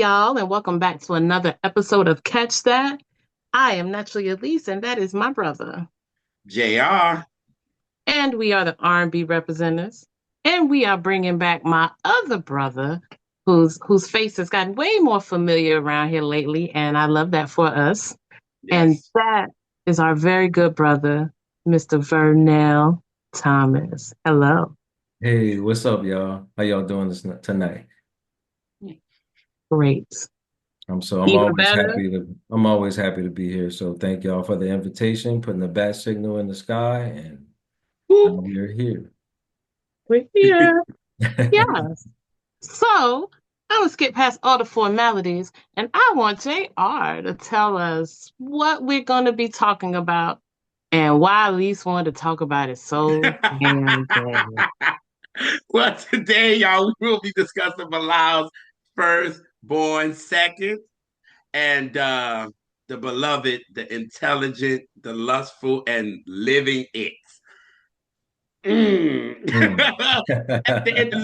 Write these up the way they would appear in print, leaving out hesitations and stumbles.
y'all, and welcome back to another episode of Catch That. I am Naturally Elise, and that is my brother. JR. And we are the R&B representatives. And we are bringing back my other brother, whose face has gotten way more familiar around here lately, and I love that for us. And Yes. that is our very good brother, Mr. Vernell Thomas. Hello. Hey, what's up, y'all? How y'all doing tonight? Great. I'm so I'm Even always better. happy to I'm always happy to be here. So thank y'all for the invitation, putting the bat signal in the sky, and now Whoop. we're here. We're here. Yes. So I'm gonna skip past all the formalities, and I want JR to tell us what we're gonna be talking about and why Elise wanted to talk about it so damn bad. Well, today, y'all, we will be discussing Bilal's firstborn second and the beloved, the intelligent, the lustful, and living it. Mm.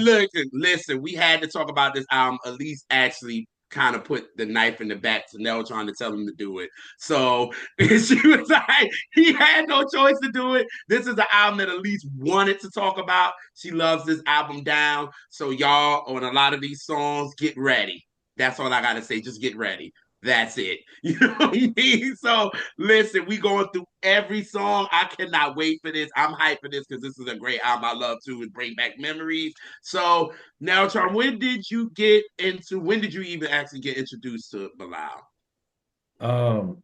Look, listen, we had to talk about this album. Elise actually kind of put the knife in the back to Neltron to tell him to do it. So she was like, he had no choice to do it. This is an album that Elise wanted to talk about. She loves this album down. So y'all on a lot of these songs, get ready. That's all I gotta say. Just get ready. That's it. You know what I mean? So listen, we going through every song. I cannot wait for this. I'm hyped for this because this is a great album. I love to and bring back memories. So now, Charm, when did you even actually get introduced to Bilal? Um,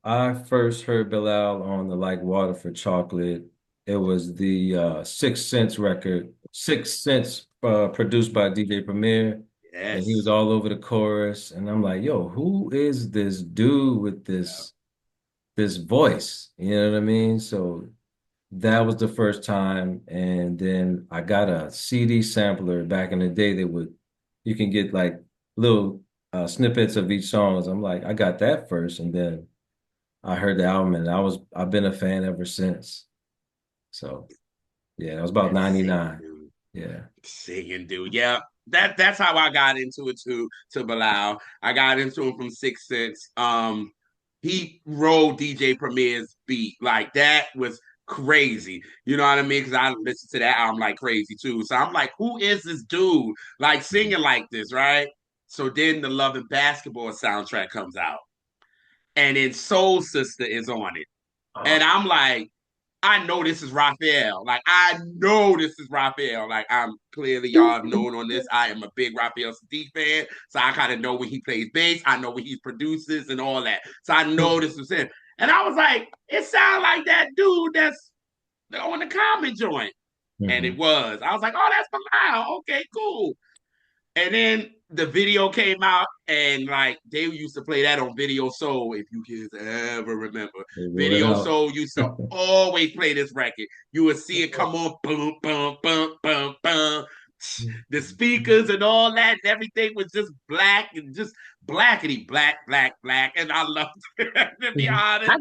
I first heard Bilal on the Like Water for Chocolate. It was the Six Sense record, Six Sense, produced by DJ Premier, and he was Yes. all over the chorus. And I'm like, yo, who is this dude with this voice? You know what I mean? So that was the first time. And then I got a CD sampler back in the day that would, you can get like little snippets of each song. I'm like, I got that first. And then I heard the album and I've been a fan ever since. So yeah, it was about That singing 99. dude. Yeah. Singing dude. Yeah. That's how I got into it too, to Bilal. I got into him from Six Sense. He rolled DJ Premier's beat. Like that was crazy. You know what I mean? Because I listened to that album like crazy too. So I'm like, who is this dude? Like singing like this, right? So then the Love and Basketball soundtrack comes out. And then Soul Sister is on it. And Oh, I'm like, I know this is Raphael. Like, I know this is Raphael. Like, I'm clearly, y'all have known on this. I am a big Raphael Sadiq fan. So I kind of know when he plays bass. I know when he produces and all that. So I know this was him. And I was like, it sounds like that dude that's on the common joint. And it mhm. was. I was like, oh, that's Bilal. Okay, cool. And then the video came out, and like they used to play that on Video Soul, if you kids ever remember. They rolled it Video out. Soul used to always play this record. You would see it come on, boom, boom, boom, boom, boom. The speakers and all that, and everything was just black and just blackety black, black, black. And I loved it, to be Mhm. honest.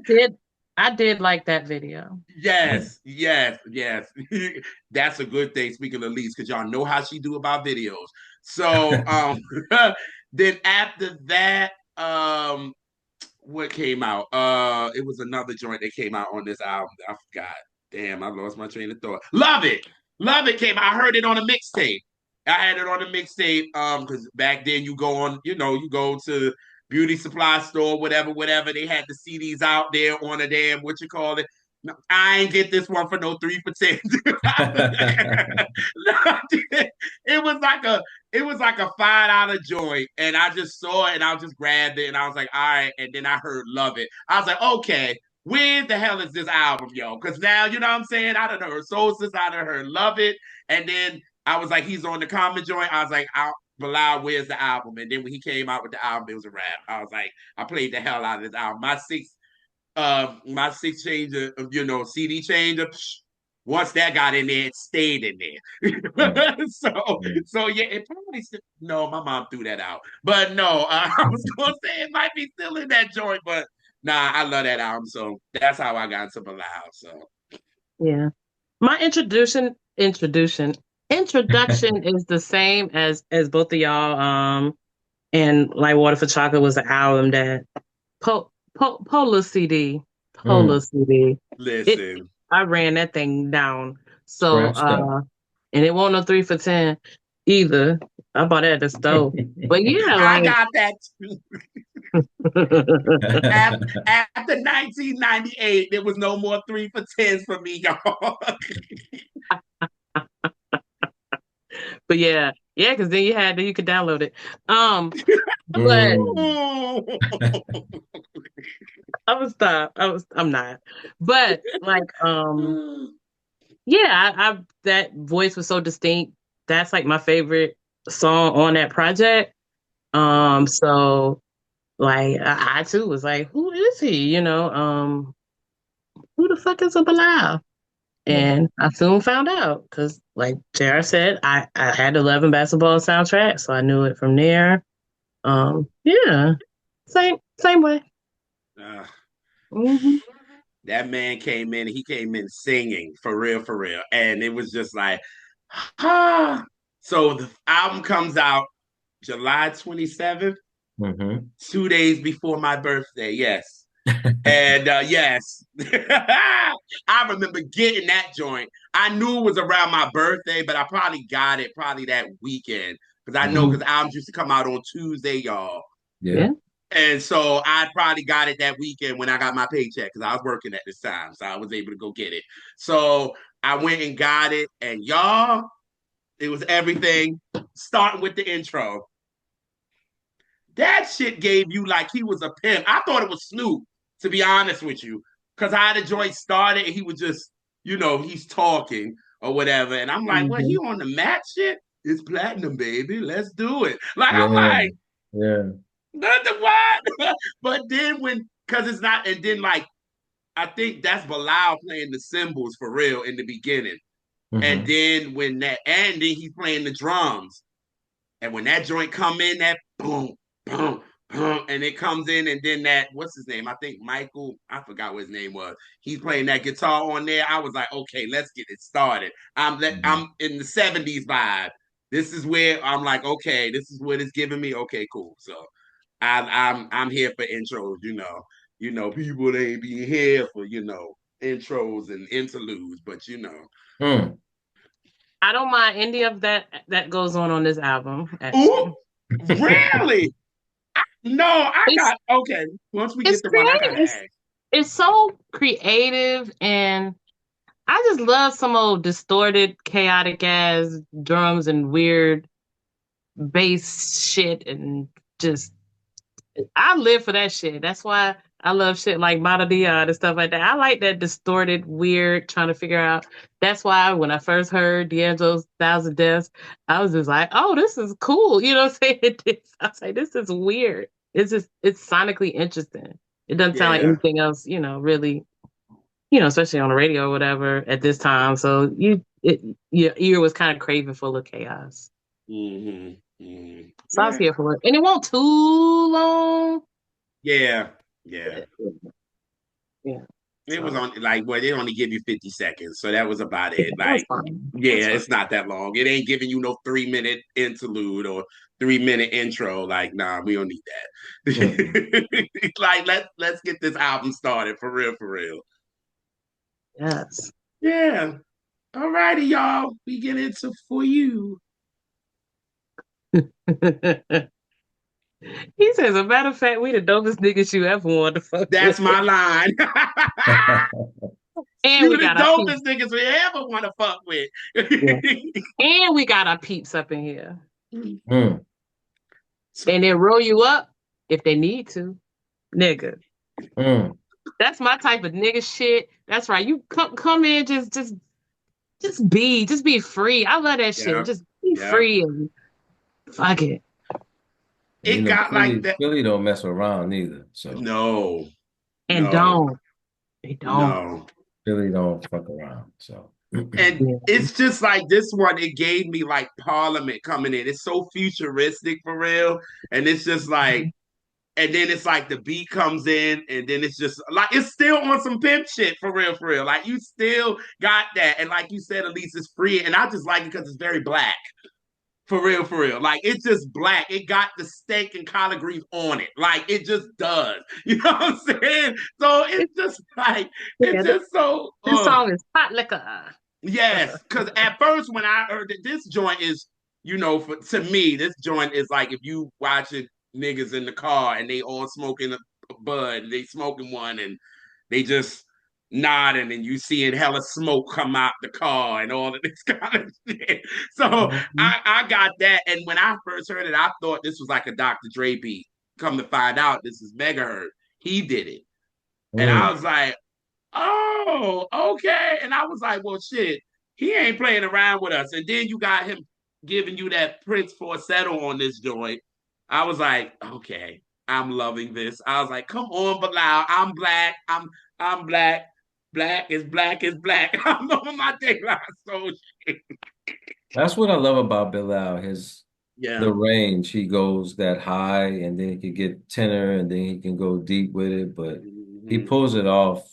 I did like that video. Yes, yes, yes. That's a good thing. Speaking of Lise, because y'all know how she do about videos. So then after that, what came out? It was another joint that came out on this album. I forgot. Damn, I lost my train of thought. Love it. Love it came. I heard it on a mixtape. I had it on a mixtape. Because back then you go on, you go to beauty supply store, whatever, whatever. They had the CDs out there on a damn what you call it. No, I ain't get this one for no 3 for 10. it was like a $5 joint, and I just saw it and I just grabbed it and I was like, all right. And then I heard Love It. I was like, okay, where the hell is this album, yo? Because now you know what I'm saying. I don't know her Soul Sister, I don't her Love It, and then I was like, he's on the common joint. I was like, Bilal, where's the album? And then when he came out with the album, it was a rap. I was like, I played the hell out of this album. My six changer, CD changer. Once that got in there, it stayed in Right. there. so, Yeah. so yeah, it probably still, no, my mom threw that out. But no, I was gonna say it might be still in that joint, but nah, I love that album. So that's how I got into Bilal. So Yeah. My introduction is the same as both of y'all. And like Water for Chocolate was the album that Polar CD, Polar Mm. CD. It Listen. I ran that thing down. So Scratched up. and it wasn't no 3 for $10 either. I bought it at the store. But yeah, I like got that too. After 1998, there was no more 3 for 10s for me, y'all. but yeah, because then you could download it. But Mm. I was stop. I'm not. But like yeah, I that voice was so distinct. That's like my favorite song on that project. So like I too was like, who is he? Who the fuck is a Bilal? Yeah. And I soon found out because, like JR said, I had the Love and Basketball soundtrack, so I knew it from there. Yeah, same way. uh, Hmm. that man came in, he came in singing for real, for real. And it was just like, ah. So the album comes out July 27th, Mm-hmm. 2 days before my birthday. Yes. And yes, I remember getting that joint. I knew it was around my birthday, but I probably got it probably that weekend because I know Mm. because albums used to come out on Tuesday, y'all. Yeah. Yeah. And so I probably got it that weekend when I got my paycheck because I was working at this time, so I was able to go get it. So I went and got it, and y'all, it was everything. Starting with the intro, that shit gave you like he was a pimp. I thought it was Snoop, to be honest with you, because how the joint started, and he was just, he's talking or whatever, and I'm like, what? He Hmm. on the Mac shit? It's platinum, baby. Let's do it. Like I'm Yeah. like, Yeah. nothing what? But then because it's not, and then like I think that's Bilal playing the cymbals for real in the beginning, and Mm-hmm. then and then he's playing the drums. And when that joint come in, that boom, boom, boom, and it comes in, and then that, what's his name? I think Michael, I forgot what his name was. He's playing that guitar on there. I was like, okay, let's get it started. Mm-hmm. I'm in the 70s vibe. This is where I'm like, okay, this is what it's giving me. Okay, cool. So I'm here for intros, people ain't be here for, intros and interludes, but Mm. I don't mind any of that goes on this album. Ooh, Actually, really? No, I it's got okay. Once we it's get the one, I gotta creative. ask. It's so creative, and I just love some old distorted, chaotic ass drums and weird bass shit, and just I live for that shit. That's why I love shit like Mata Dion and stuff like that. I like that distorted, weird, trying to figure out. That's why when I first heard D'Angelo's Thousand Deaths, I was just like, oh, this is cool. You know what I'm saying? I was like, this is weird. It's sonically interesting. It doesn't sound like Yeah. anything else, really, especially on the radio or whatever at this time. So your ear was kind of craving full of chaos. So I was Yeah. here for it. And it won't too long. Yeah. Yeah. Yeah. It was So on like they only give you 50 seconds, so that was about yeah, it. that was Like, fine. yeah, That's fine. it's not that long. It ain't giving you no 3 minute interlude or 3 minute intro. Like, nah, we don't need Mm-mm. that. Like, let's get this album started for real, for real. Yes. Yeah. All righty, y'all. We get into For You. He says, a matter of fact, we the dopest niggas you ever wanted to fuck with. That's my line. And You we the got our peeps. dopest niggas we ever want to fuck with. Yeah. And we got our peeps up in here. Mm. And they roll you up if they need to. Nigga. Mm. That's my type of nigga shit. That's right. You come in, just be free. I love that shit. Yeah, Just be yeah. free and fuck it. And It got like that. Philly don't mess around neither. So No, And no, don't. They don't. no. Philly don't fuck around. So And Yeah. it's just like this one, it gave me like Parliament coming in. It's so futuristic for real. And it's just like, and then it's like the beat comes in, and then it's just like it's still on some pimp shit for real, for real. Like you still got that. And like you said, at least it's free. And I just like it because it's very black. For real, for real. Like it's just black. It got the steak and collard greens on it. Like it just does. You know what I'm saying? So It, it's just like yeah, it's just so this song is hot liquor. yes. Cause at first when I heard that this joint is, for to me, this joint is like if you watching niggas in the car and they all smoking a bud, they smoking one and they just nodding and you seeing hella smoke come out the car and all of this kind of shit. So Mhm. I got that. And when I first heard it, I thought this was like a Dr. Dre beat. Come to find out, this is Megahertz. He did it. And I Mm. was like, oh, okay. And I was like, well, shit, he ain't playing around with us. And then you got him giving you that Prince falsetto on this joint. I was like, okay, I'm loving this. I was like, come on, Bilal. I'm black. I'm black. Black is black is black. I'm on my daylight soul shit. That's what I love about Bilal, his Yeah. the range. He goes that high and then he can get tenor and then he can go deep with it, but he Mm-hmm. pulls it off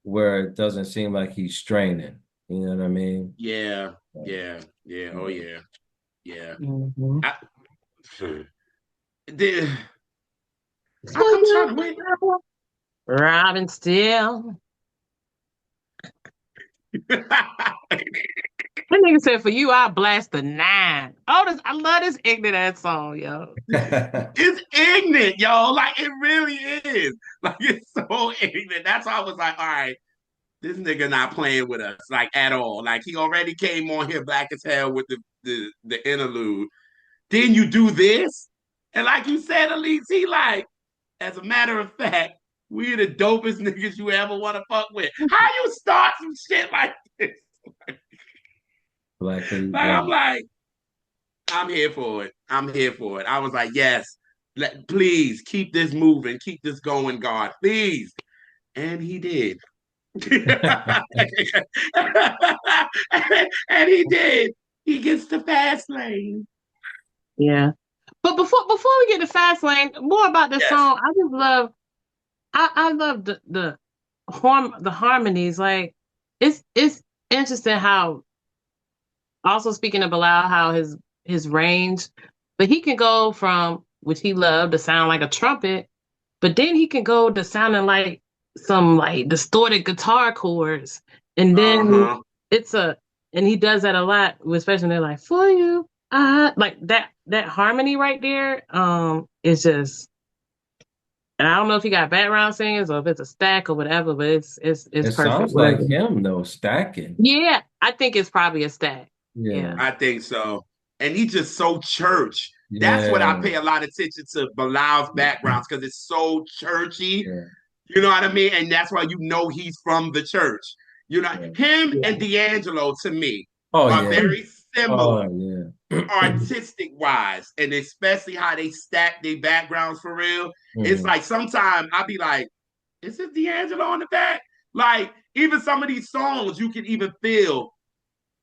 where it doesn't seem like he's straining. You know what I mean? Yeah. Yeah. Yeah. Oh Yeah. yeah. Yeah. Mm-hmm. I, the, For I'm you, trying to wait. Robin Steele. That nigga said, "For you, I blast the nine." Oh, I love this ignorant ass song, yo. It's ignorant, yo. Like it really is. Like it's so ignorant. That's why I was like, all right, this nigga not playing with us like at all. Like he already came on here black as hell with the interlude. Then you do this, and like you said, Elise, he like, as a matter of fact, we the dopest niggas you ever want to fuck with. How you start some shit like this? Black City Like Black. I'm like, I'm here for it. I'm here for it. I was like, yes, please keep this moving, keep this going, God, please. And he did. And he did. He gets the fast lane. Yeah. But before we get to Fast Lane, more about this Yes. song. I just love I love the harmonies. Like it's interesting how also speaking of Bilal, how his range, but he can go from which he loved to sound like a trumpet, but then he can go to sounding like some like distorted guitar chords, and then Uh-huh. it's a and he does that a lot, especially when they're like for you, like that harmony right there, is just. And I don't know if he got background singers or if it's a stack or whatever, but it's It perfect. sounds Whatever. like him though, stacking. Yeah, I think it's probably a stack. Yeah. Yeah. I think so. And he's just so church. That's what I Yeah. pay a lot of attention to Bilal's backgrounds because it's so churchy. Yeah. You know what I mean? And that's why you know he's from the church. Yeah. Him Yeah. and D'Angelo to me Oh are yeah. very similar Oh yeah. artistic wise, and especially how they stack their backgrounds for real. It's Mhm. like sometimes I'll be like, is it D'Angelo on the back? Like, even some of these songs, you can even feel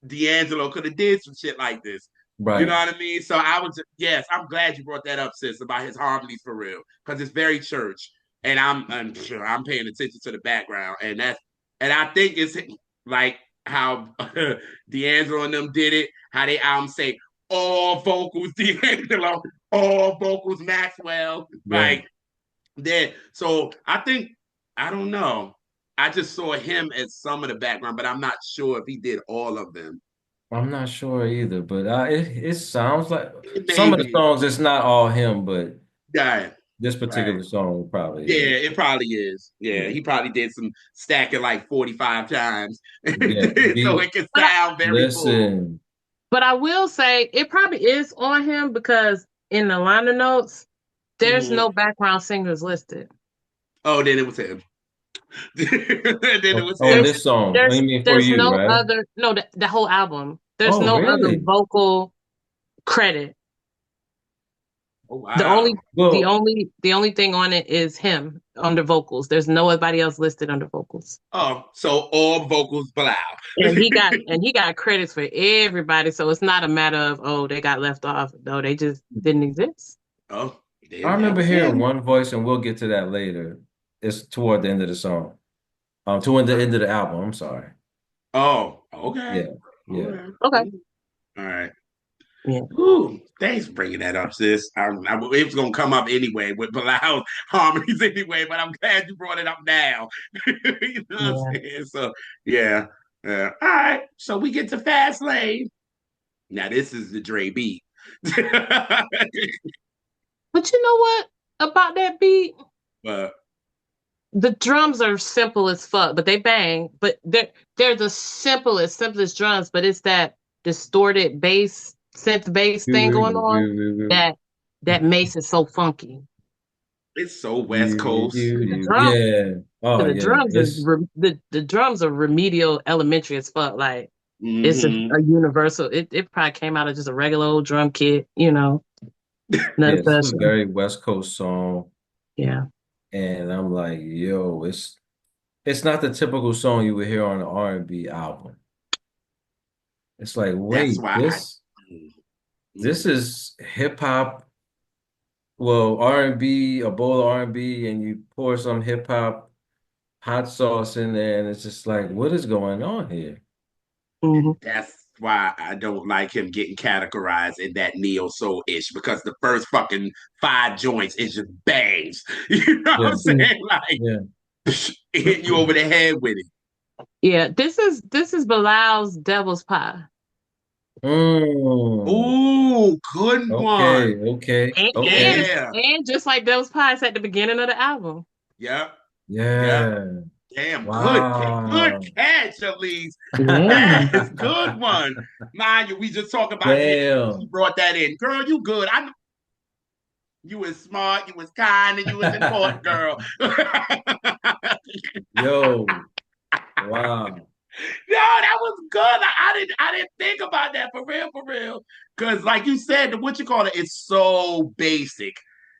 D'Angelo could have did some shit like this. You know Right. what I mean? So I was yes, I'm glad you brought that up, sis, about his harmonies for real, because it's very church, and I'm sure I'm paying attention to the background, and I think it's like how D'Angelo and them did it, how they album say all vocals D'Angelo, all vocals Maxwell, Yeah. like that. So I think I don't know. I just saw him as some of the background, but I'm not sure if he did all of them. I'm not sure either, but it sounds like some of the Maybe. songs. It's not all him, but Right. this Right. particular song probably Yeah, is. it probably is. Yeah, Yeah. he probably did some stacking like 45 times so Yeah. it can But I, sound very full. Listen. but I will say it probably is on him because in the liner notes, there's Mm-hmm. no background singers listed. Oh, then it was him. Then it was Oh, in him. There's this song. Oh, there's you mean for there's you, no right? other no the whole album. There's Oh, no other really? vocal credit. Oh The wow. only the Well, only the only thing on it is him under vocals. There's nobody else listed under vocals. Oh, so all vocals Bilal. And he got credits for everybody, so it's not a matter of oh they got left off. No, they just didn't exist. Oh, I then that remember was hearing him. one voice, and we'll get to that later. It's toward the end of the song. Toward the end of the album. I'm sorry. Oh, okay. Yeah. All Yeah. right. Okay. All right. Yeah. Ooh, thanks for bringing that up, sis. It was gonna come up anyway with Bilal harmonies anyway, but I'm glad you brought it up now. You know what I'm Yeah. saying? So yeah, all right. So we get to Fast Lane. Now this is the Dre beat. But you know what about that beat? But The drums are simple as fuck, but they bang. But they're the simplest drums, but it's that distorted bass, synth bass thing going on that that makes it so funky. it's so West Coast. The drum, Yeah. Oh the yeah. drums is the drums are remedial, elementary as fuck. Like it's Mm-hmm. a universal. It probably came out of just a regular old drum kit, nothing Yeah, this is a special. very West Coast song. Yeah. And I'm like, yo, it's not the typical song you would hear on an R&B album. It's like, That's wait, why I. this is hip hop, well, R&B, a bowl of R&B, and you pour some hip hop hot sauce in there, and it's just like, what is going on here? Hmm. That's why I don't like him getting categorized in that neo soul ish because the first fucking five joints is just bangs. You know what Yeah, I'm saying? Like yeah. hitting you over the head with it. Yeah. This is Bilal's Devil's Pie. Mm, Ooh, good one. okay, okay, And and okay. Yeah. and just like Devil's Pie, it's at the beginning of the album. Yep. Yep. Yeah. Damn, good Wow. catch, Elise. Yeah. Yes, good one. Mind you, we just talked about him. She Damn. brought that in. Girl, you good. I know you was smart, you was kind, and you was important, girl. Yo, wow. No, that was good. I didn't think about that for real, for real. Cause like you said, what you call it, it's so basic.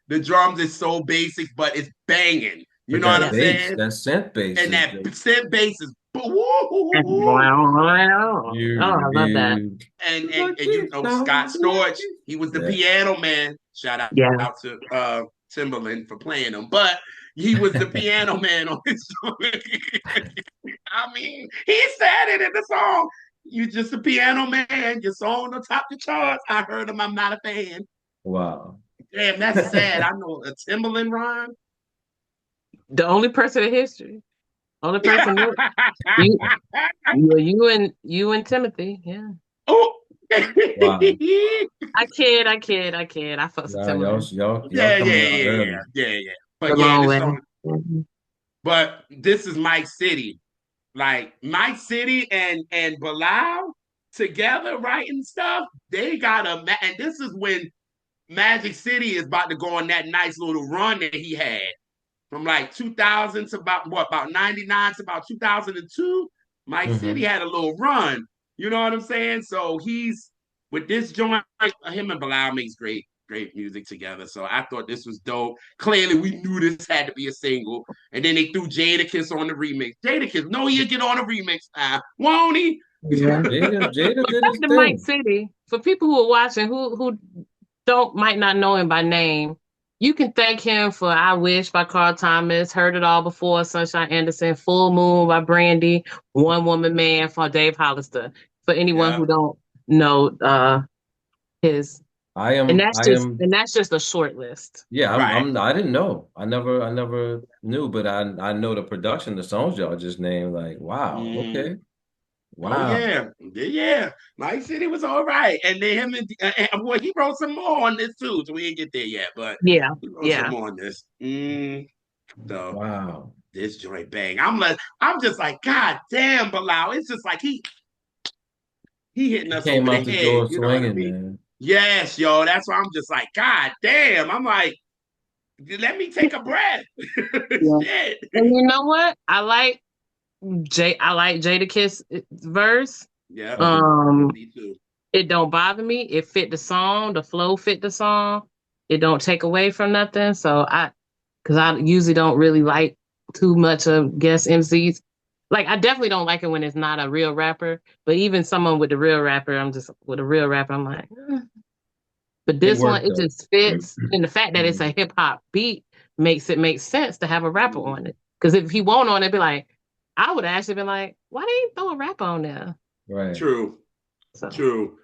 The drums is so basic, but it's banging. You But know what that I'm Yeah. bass, saying? that synth bass And is that just synth bass is woo. Oh, you, I love that. you. And you know Scott Storch, he was the Yeah. piano man. Shout Yeah. out to Timberland for playing him, but he was the piano man on this song. I mean, he said it in the song. You just a piano man. Your song on top the charts. I heard him. I'm not a fan. Wow. Damn, that's sad. I know a Timberland rhyme. The only person in history. Only person knew it. You you and Timothy. Yeah. Oh. Wow. I kid. I fuck with Nah, y'all, Timberland. y'all Yeah, yeah, coming out yeah, early. yeah, yeah. The But yeah, long this way. song. Mhm. But this is Mike City. Like Mike City and Bilal together writing stuff. They got and this is when Magic City is about to go on that nice little run that he had from like 2000 to about 99 to about 2002. Mike City Hmm. had a little run. You know what I'm saying? So he's with this joint. Him and Bilal makes great music together. So I thought this was dope. Clearly, we knew this had to be a single. And then they threw Jadakiss on the remix. Jadakiss, no, he'll get on the remix. Won't he? Yeah. Jada But did back his to Mike thing. City. For people who are watching who don't might not know him by name, you can thank him for I Wish by Carl Thomas, Heard It All Before, Sunshine Anderson, Full Moon by Brandy, One Woman Man for Dave Hollister. For anyone Yeah, who don't know his I am, and that's just a short list. yeah, right. I didn't know. I never knew, but I know the production, the songs y'all just named. Like, wow, Mm. okay, Oh wow. yeah, yeah. Mike City was all right, and then him and well, he wrote some more on this too. So we didn't get there yet, but Yeah. he wrote some Yeah. more on this. So Wow. this joint bang. I'm just like, God damn, Bilal. It's just like he hitting He us came over the out the head. door You know what I swinging, mean? man. Yes, yo. That's why I'm just like, God damn. I'm like, let me take a breath. Yeah. Shit. And you know what? I like Jadakiss verse. Yep. Okay. Um, Me too. it don't bother me. It fit the song. The flow fit the song. It don't take away from nothing. Because I usually don't really like too much of guest MCs. Like I definitely don't like it when it's not a real rapper. But even someone with the real rapper, I'm just with a real rapper. I'm like, eh. But It this one, worked it though. just fits. And the fact that it's a Mhm. hip hop beat makes it make sense to have a rapper Mhm. on it. Because if he won't on it, be like, I would actually been like, why didn't you throw a rapper on there? Right. True. So True.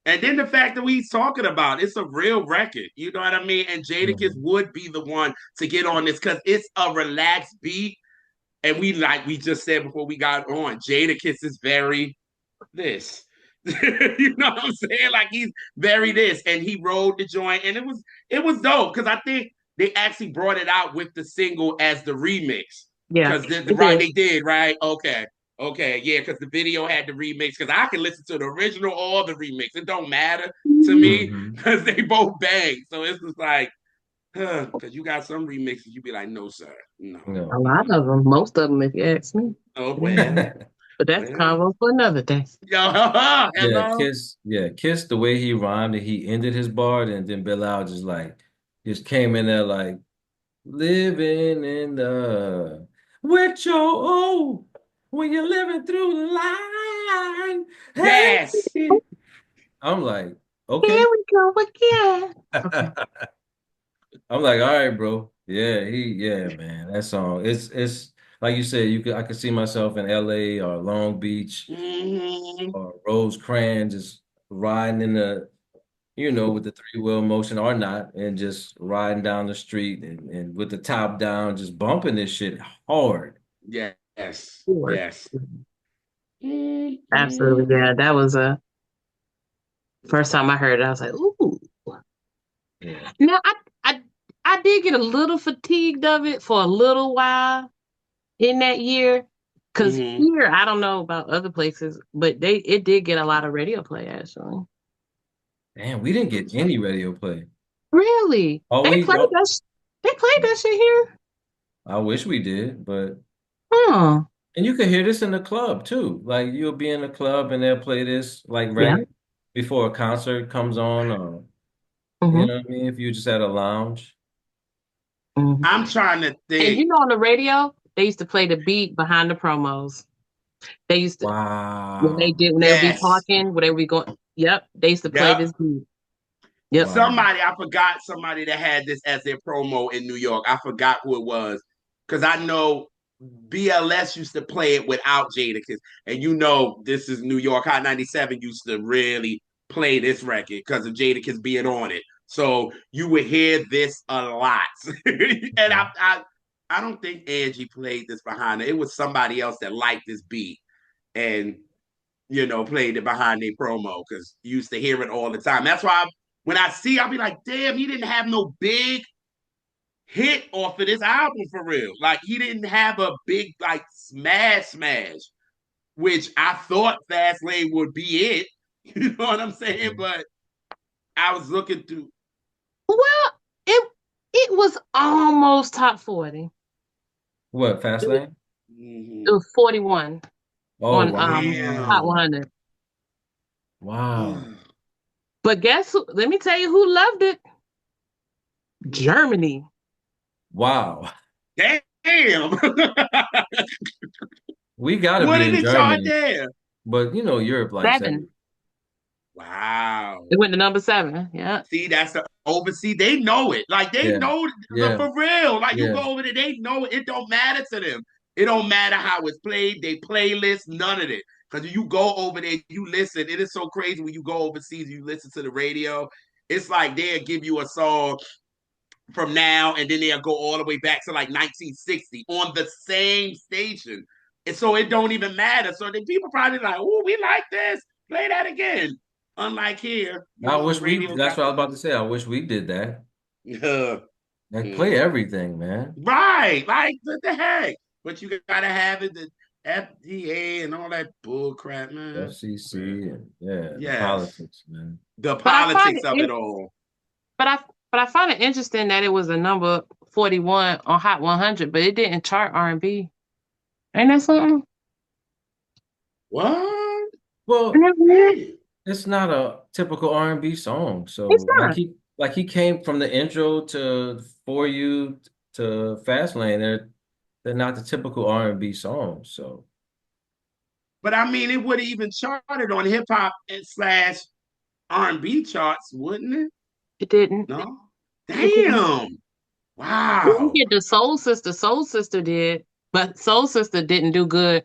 And then the fact that we talking about it's a real record, you know what I mean? And Jadakiss Mhm. would be the one to get on this because it's a relaxed beat. And we like we just said before we got on, Jadakiss is very this. You know what I'm saying? Like he's very this, and he rode the joint, and it was dope because I think they actually brought it out with the single as the remix Yeah, because the it right did. they did right. Okay, yeah, because the video had the remix because I can listen to the original or the remix. It don't matter to me Mhm. because they both bang. So it's just like, because you got some remixes, you be like, no, sir, no, A No. lot of them, most of them, if you ask me. oh Yeah. But that's well, convo for another day. yo, Yeah, hello, Kiss. Yeah, Kiss. The way he rhymed and he ended his bar, and then Bilal just came in there like living in the with your oh when you're living through the line. yes. Hey, I'm like, okay. Here we go again. Okay. I'm like, all right, bro. Yeah, man. That song. It's like you said, I could see myself in LA or Long Beach Mm-hmm. or Rosecrans just riding in with the three-wheel motion or not, and just riding down the street and with the top down, just bumping this shit hard. Yes, Sure. yes. Mm-hmm. Absolutely. Yeah, that was a first time I heard it. I was like, ooh. Yeah. Now I I did get a little fatigued of it for a little while in that year. Cause Mm-hmm. here, I don't know about other places, but it did get a lot of radio play actually. Damn, we didn't get any radio play. Really? Oh, They played that shit here? I wish we did, but Huh. and you can hear this in the club too. Like you'll be in the club and they'll play this like Yeah. right before a concert comes on, or you Hmm. know what I mean? If you just at a lounge. Hmm. I'm trying to And think. you know, on the radio, they used to play the beat behind the promos. They used to Wow. when they would be Yes. talking, when they would be going. Yep, they used to play Yep. this beat. Yep. Wow. I forgot somebody that had this as their promo in New York. I forgot who it was. Because I know BLS used to play it without Jadakiss. And you know, this is New York Hot 97 used to really play this record because of Jadakiss being on it. So you would hear this a lot. And I don't think Angie played this behind it. It was somebody else that liked this beat and played it behind their promo because you used to hear it all the time. That's why when I see, I'll be like, damn, he didn't have no big hit off of this album for real. Like he didn't have a big like smash, which I thought Fast Lane would be it. You know what I'm saying? Mhm. But I was looking through. Well, it was almost top 40. What, Fast Lane? It Mm-hmm. was 41 Oh, on Hot wow. Damn. 100. Wow. But guess who? Let me tell you who loved it. Germany. Wow. Damn. We gotta What be did in it chart Germany, there? but Europe likes that. 7. Wow. It went to number 7. Yeah. See, that's the overseas. They know it. Like they Yeah. know Yeah. for real. Like you Yeah. go over there, they know it. It don't matter to them. It don't matter how it's played. They playlist none of it. Because you go over there, you listen. It is so crazy when you go overseas. You listen to the radio. It's like they'll give you a song from now, and then they'll go all the way back to like 1960 on the same station. And so it don't even matter. So then people probably like, oh, we like this. Play that again. Unlike here, I the wish radio that's got what I was the about to say. I wish we did that. uh, Like play mm. everything, man. Right. Like, what the heck? But you gotta have it, the FDA and all that bull crap, man. FCC and yeah, the Yes. politics, man. The But I find politics of it it all. but I find it interesting that it was a number 41 on Hot 100, but it didn't chart R&B. Ain't that something? What? Isn't Well, that weird? Hey. it's not a typical R&B song. It's So not. like he came from the intro to For You to Fast Lane. They're not the typical R&B songs. So But I mean, it would have even charted on hip hop and slash R&B charts, wouldn't it? It didn't. No? It didn't. Damn. We didn't Wow. get the Soul Sister. Soul Sister did, but Soul Sister didn't do good.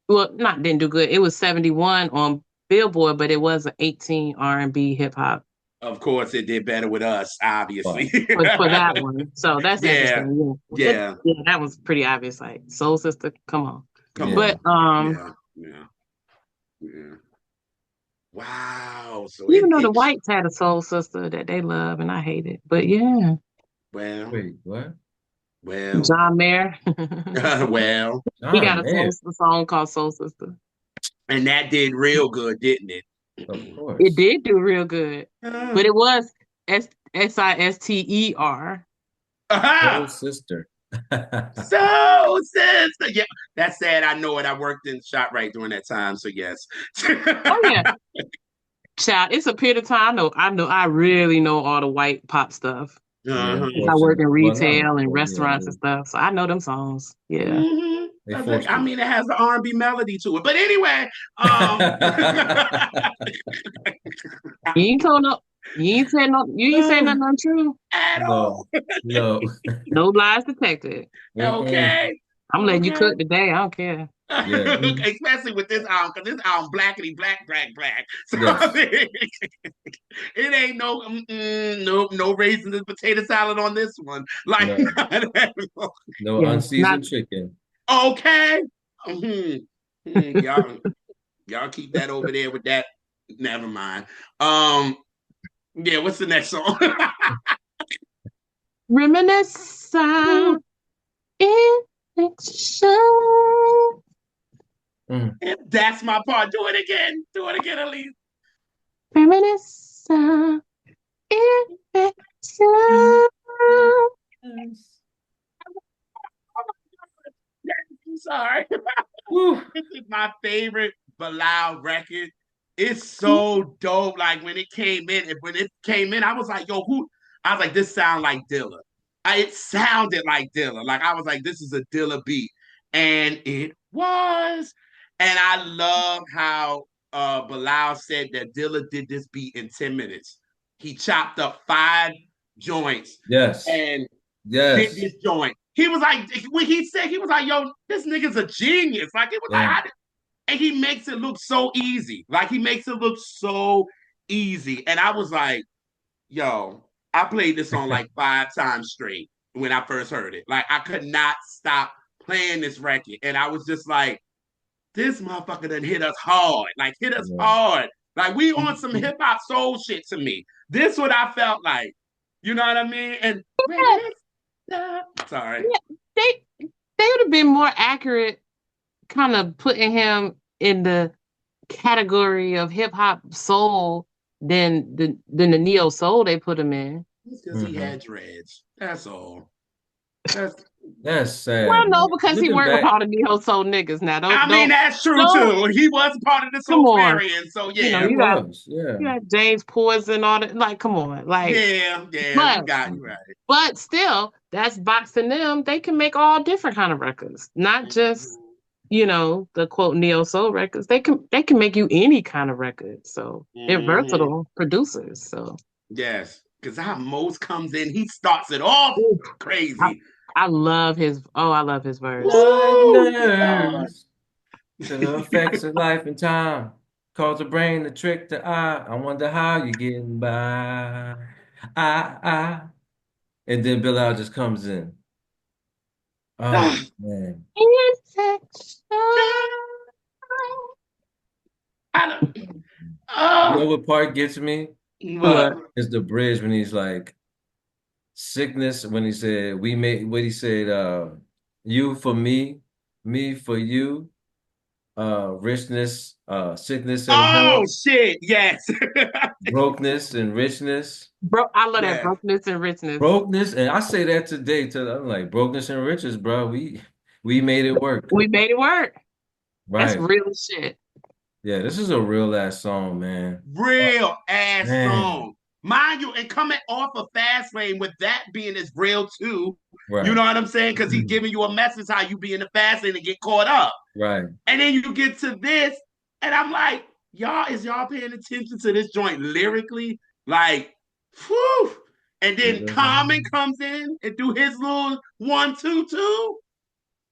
Well, not didn't do good. It was 71 on Billboard, but it was an 18 R&B hip hop Of course, it did better with us, obviously. Wow. for that one. So that's Yeah, interesting. Yeah. yeah. Yeah, that was pretty obvious. Like Soul Sister, come on. Come Yeah. But on. Yeah, yeah, yeah. Wow. So even though the it whites had a Soul Sister that they love and I hate it. But yeah, well, Wait, what? well, John Mayer. well, He John got a Mayer, song called Soul Sister. and that did real good, didn't it? of It course. did do real good. But it was Sister. Soul Aha! Sister. So sister, yeah, that's sad. I know it. I worked in ShopRite during that time, so yes. Oh yeah. Child, it's a period of time. I really know all the white pop stuff. Yeah, Uh-huh. 'Cause I work in unfortunately. Well, not retail and unfortunately. Yeah, restaurants and stuff. So I know them songs. Yeah. they I think, forced I it. mean, it has an R&B melody to it. But anyway, You ain't told no you ain't saying nothing untrue. at No, all. no. No lies detected. Mm-mm. Okay. I'm letting you Okay. cook today. I don't care. Yeah. Especially with this album, because this album blackity black, black, black. So I Yes. mean, it ain't no raisins and potato salad on this one. Like No. not at all. No Yeah. Not unseasoned chicken. Okay. Mhm. Y'all keep that over there with that. Never mind. Yeah, what's the next song? reminiscence infection. Mm. That's my part. Do it again. Do it again, Elise. Reminiscence infection. I'm sorry. Whew. This is my favorite Bilal record. It's so dope. Like when it came in, I was like, yo, who? I was like, this sound like Dilla. It sounded like Dilla. Like I was like, this is a Dilla beat. And it was. And I love how Bilal said that Dilla did this beat in 10 minutes. He chopped up 5 joints Yes. and did Yes. this joint. He was like, when he said, he was like, yo, this nigga's a genius. Like, it was like, Yeah. and he makes it look so easy. Like, he makes it look so easy. And I was like, yo, I played this song like 5 times straight when I first heard it. Like, I could not stop playing this record. And I was just like, this motherfucker done hit us hard. Like, hit us Yeah. hard. Like, we on some hip hop soul shit to me. This what I felt like. You know what I mean? And sorry. Yeah, they would have been more accurate, kind of putting him in the category of hip hop soul than the neo soul they put him in. It's because he Mm-hmm. had dreads. That's all. That's That's Well, sad, no, man. because he Looking worked with back, all the neo soul niggas. Now, I mean, that's true don't. too. He was part of the Come on. Soulquarian, so You know, yeah. he was. you Yeah. got James Poison, all that. Like, come on, like, Yeah, yeah, you but got you right. but still, that's boxing them. They can make all different kind of records, not just the quote neo soul records. They can make you any kind of record. So they're Mm-hmm. versatile producers. So Yes, because how Mose comes in, he starts it off oof, I, crazy. I love his verse. Like Woo! Lord. nerves to the effects of life and time. Cause the brain to trick the eye. I wonder how you're getting by. I. And then Bilal just comes in. Oh, man. I don't, You know oh, what part gets me? what? What? Is the bridge when he's like, sickness, when he said, we made, what he said, you for me for you, richness, sickness and Oh health, shit! Yes, brokenness and richness. Bro, I love that yes. brokenness and richness. Brokenness, and I say that today to I'm like brokenness and riches, bro. We made it work. We made it work. That's Right. real shit. Yeah, this is a real ass song, man. Oh, Real ass man. song. Mind you, and coming off of Fast Lane with that being as real too, you Right. know what I'm saying? Because he's giving you a message how you be in the fast lane and get caught up. Right. And then you get to this, and I'm like, is y'all paying attention to this joint lyrically? Like, whew. And then Common comes in and do his little 1, 2, 2.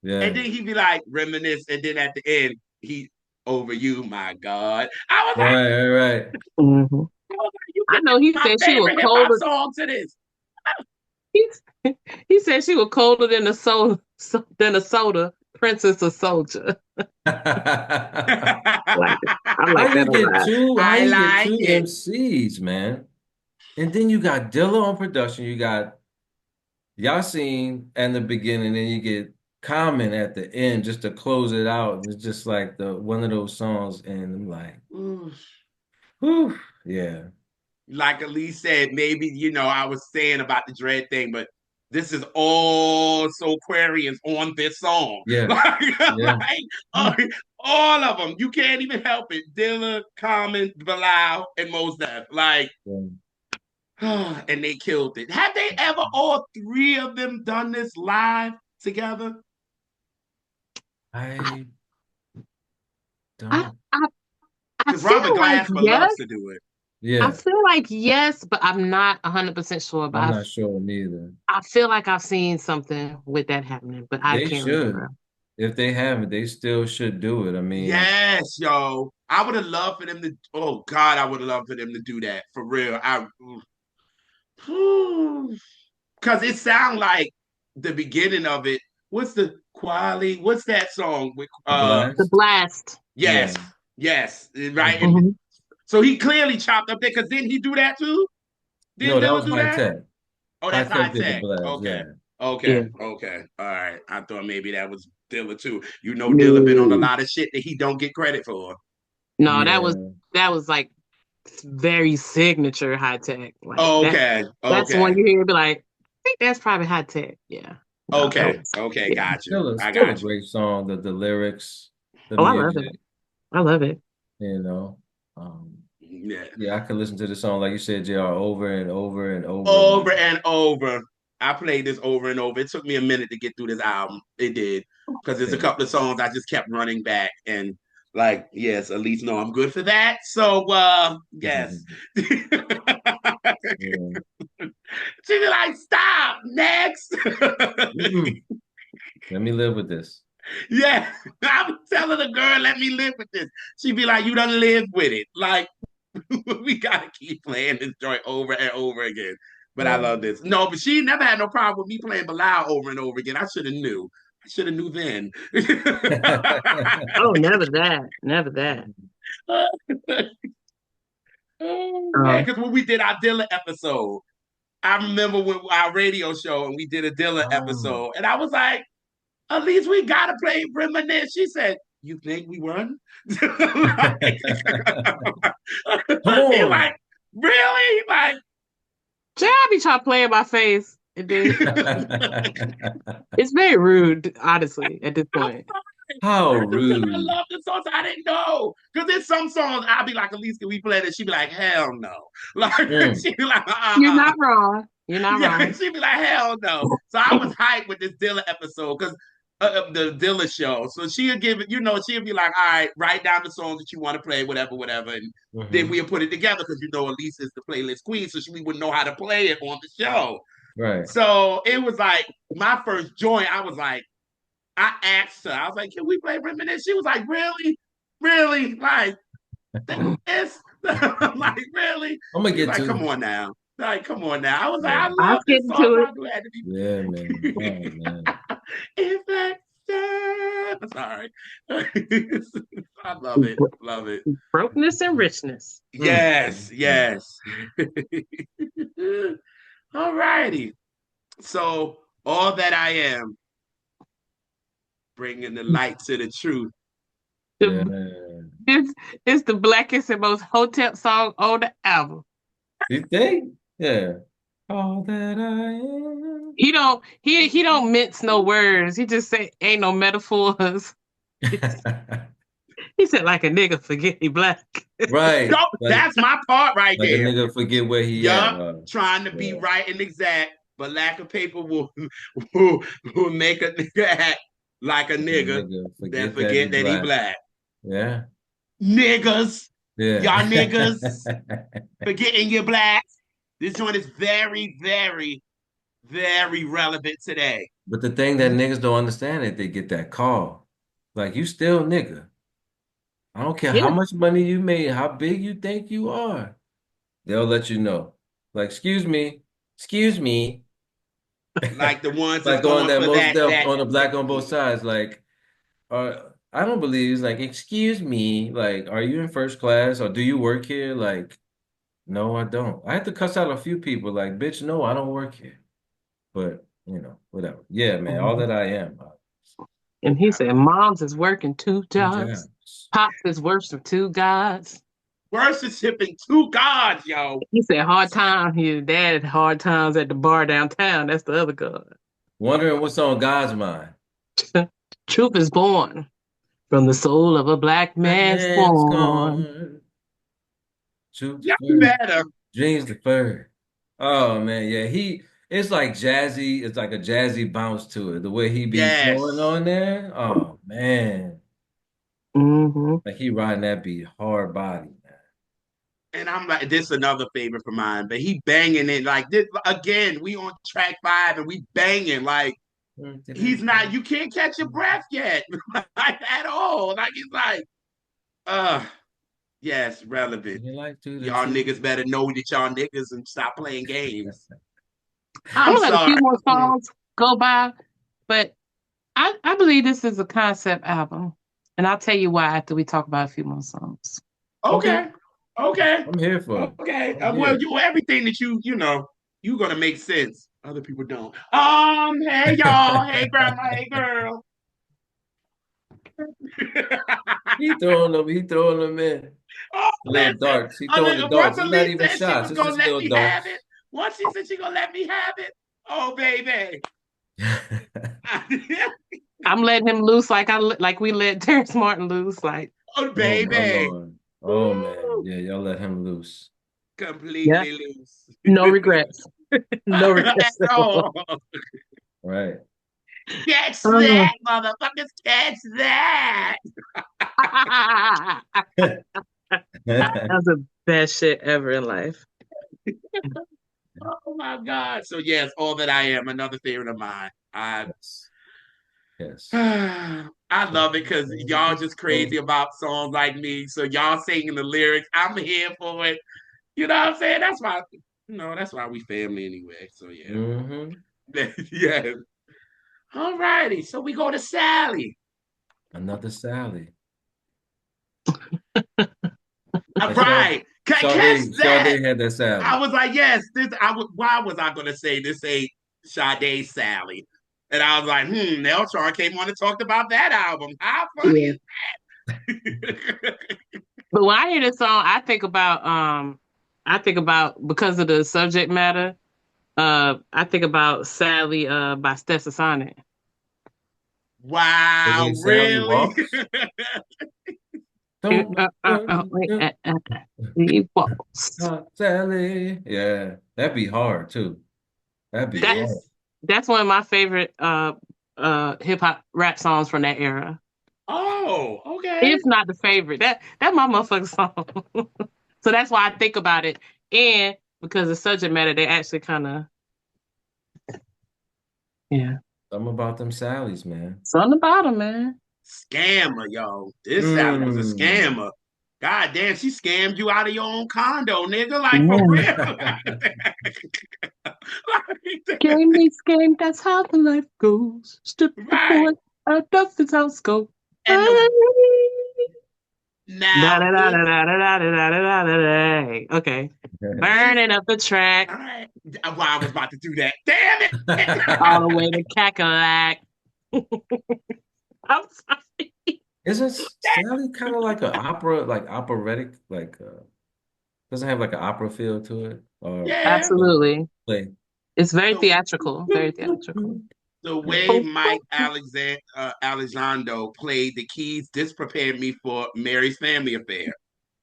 Yeah. And then he be like, reminisce. And then at the end, he over you, my God. I was like, Right, right, right. Hmm. you I know connect he my said she was favorite hip hop colder. song to this. He, he said she was colder than a soda, than a soda, princess or soldier. I like it. I How like you that a get lot. two? How I you get like two it. MCs, man? And then you got Dilla on production. You got Yasin in the beginning, and you get Common at the end just to close it out. And it's just like the one of those songs, and I'm like, Ooh. whew, yeah, Like Elise said, maybe, I was saying about the dread thing, but this is all Soulquarians on this song. yeah, yeah. Like uh, all of them. You can't even help it. Dilla, Common, Bilal, and Mos Def. Like, Yeah. and they killed it. Have they ever all three of them done this live together? I I, don't. I, I Because Robert feel like Glasper loves yes. to do it. I Yeah, feel like yes, but I'm not 100% sure. But I'm not sure neither. I feel like I've seen something with that happening, but I They can't should. remember. If they haven't, they still should do it. I mean, Yes, yo. I would have loved for them to. Oh God, I would have loved for them to do that for real. Because it sound like the beginning of it. What's the quality? What's that song with? the The blast. blast. Yeah. Yes, yes, right. And Mhm. Hmm. so he clearly chopped up there. Because didn't he do that too? No, Didn't that Dilla was do high that? tech. Oh, High that's high tech did the tech. blast. Okay, Yeah. Yeah. okay. All right. I thought maybe that was Dilla too. Dilla been on a No. lot of shit that he don't get credit for. No, Yeah. that was like very signature high tech. Like that. Okay, That's when okay. you hear it be like, I think that's probably high tech. Yeah. No, that Okay, was okay, yeah. got you. I Still a got you. great song. The lyrics, the Oh, I love it. music, I love it. you know. Um, Yeah. yeah, I could listen to the song, like you said, JR, over and over and over Over again. and over. I played this over and over. It took me a minute to get through this album. It did. Because there's a Same. couple of songs I just kept running back and like, yes, at least know I'm good for that. So yes. She Yeah. be like, stop, next. Mm-mm. Let me live with this. Yeah. I'm telling the girl, let me live with this. She be like, you done live with it. Like, we gotta keep playing this joint over and over again. But I love Right. this. No, but she never had no problem with me playing Bilal over and over again. I should have knew. I should have knew then. Oh, never that. Never that. Oh man, Um, because when we did our Dilla episode, I remember when our radio show and we did a Dilla Oh. episode, and I was like, at least we gotta play Reminisce. She said, you think we won? Like, Come he on. like, really? Like, I be trying to play in my face. And then it's very rude, honestly, at this point. How I just because I rude. love the songs I didn't know. Because there's some songs I'll be like, at least can we play this? She'd be like, hell no. Like Mm. she'd be like, You're not wrong. You're not Yeah, wrong. she'd be like, hell no. So I was hyped with this Dilla episode because the Dilla show. So she'll give it, she'll be like, all right, write down the songs that you want to play, whatever, whatever. And then Hmm. we'll put it together because Elise is the playlist queen, so we would know how to play it on the show. Right. So it was like my first joint, I was like, I asked her, I was like, can we play Reminisce? She was like, really? Really? Like, this? I'm like, really? I'm gonna She's get like, to come it. on now. Like, come on now. I was like, Yeah. I I was love this getting song, to so it. I'm glad to be. Yeah, man. Oh man. Infection. Sorry. I love it. Love it. Brokenness and richness. Mm. Yes, Mm. yes. All righty. So, all that I am, bringing the light to the truth. The, Yeah. it's the blackest and most hotep song on the album. You think? Yeah. All that I am. He don't mince no words. He just say ain't no metaphors. He said like a nigga forget he black. Yo, Right. that's my part right Like a there. nigga forget where he at. Yup, trying to be Yeah. right and exact, but lack of paper will make a nigga act like a A nigga, nigga then forget that he forget that he black. black. Yeah. Niggas, Yeah. y'all niggas, forgetting you're black. This joint is very, very, very relevant today. But the thing that niggas don't understand is they get that call. Like, you still nigga. I don't care how Yeah. much money you made, how big you think you are. They'll let you know. Like, excuse me. Like the ones that's Like on going that for most that deaf that on the black on both sides. Like, I don't believe it's like, excuse me, like, are you in first class or do you work here? Like, no, I don't. I had to cuss out a few people, like, bitch, no, I don't work here. But whatever. Yeah, man, all Mhm. that I am. And he said, Mom's is working two Two jobs. jobs. Pops is worship two gods. worshiping two gods, yo. He said, hard time. His dad had hard times at the bar downtown. That's the other God. Wondering what's on God's mind. Truth is born from the soul of a black Black man man's scorn. gone. Shoot the Y'all fur. better. Dreams the fur. Oh man, yeah. It's like jazzy, it's like a jazzy bounce to it. The way he be flowing Yes. on there. Oh man. Hmm. Like he riding that beat hard body, And I'm like, this is another favorite for mine, but he banging it like this again. We on track 5 and we banging like he's not. man. You can't catch your breath yet, like at all. Like he's like, uh, yes, relevant. You like to the Y'all city. niggas better know that y'all niggas and stop playing games. I'm I'm gonna let a sorry. few more songs go by, but I believe this is a concept album. And I'll tell you why after we talk about a few more songs. Okay. Okay, okay, I'm here for it. okay. I'm Well, here. you everything that you know, you gonna make sense. Other people don't. Hey y'all, hey grandma, hey girl. He throwing them in. Oh, The little listen. darts. He throwing the Once darts. It's not Elise even said she shots. was It's gonna just let little me have it, darts. once she said she gonna let me have it, oh baby. I'm letting him loose like we let Terrence Martin loose. Like, oh Oh my baby. Lord. Oh man. woo. Yeah, y'all let him loose. Yeah, Completely loose. no regrets. No At regrets at all. all. Right. Catch Uh, that, motherfuckers, catch that. that's the best shit ever in life. Oh my God. So yes, all that I am, another favorite of mine. Yes. Yes. I love it because y'all just crazy about songs like me. So y'all singing the lyrics. I'm here for it. You know what I'm saying? That's why we family anyway. So yeah. Mm-hmm. Yeah. All righty. So we go to Sally. Another Sally. All And right. Catch that. Sade had that I Sally. was like, yes, why was I gonna say this ain't Sade Sally? And I was like, Neltron came on and talked about that album. How funny Yeah. is that? But when I hear this song, I think about because of the subject matter, I think about Sally by Stetsasonic. The way Wow, Sally really? walks. Don't Wait, he walks. Sally. Yeah, that'd be hard too. That'd be That hard. This that's one of my favorite hip hop rap songs from that era. okay. If not the favorite. That my motherfucking song. So that's why I think about it. And because the subject matter, they actually kind of, yeah. Something about them Sallys, man. It's on the bottom, man. Scammer, yo. This Sally was a Mm. scammer. God damn, she scammed you out of your own condo, nigga. Like for Yeah. real. Like, Game meets game, that's how the life goes. Strip the boy right. out of his house, go. And the Da now da da this da da da da da da da da. Okay. this Burning up the track all right. Well, I was about to do that. Damn all the it. way to Cackalack. I'm sorry. Isn't Sally kind of like an opera, like operatic, doesn't have like an opera feel to it, or Yeah. like Absolutely. play. It's very The theatrical. Very theatrical. the Yeah. way Mike Alexander played the keys, this prepared me for Mary's Family Affair.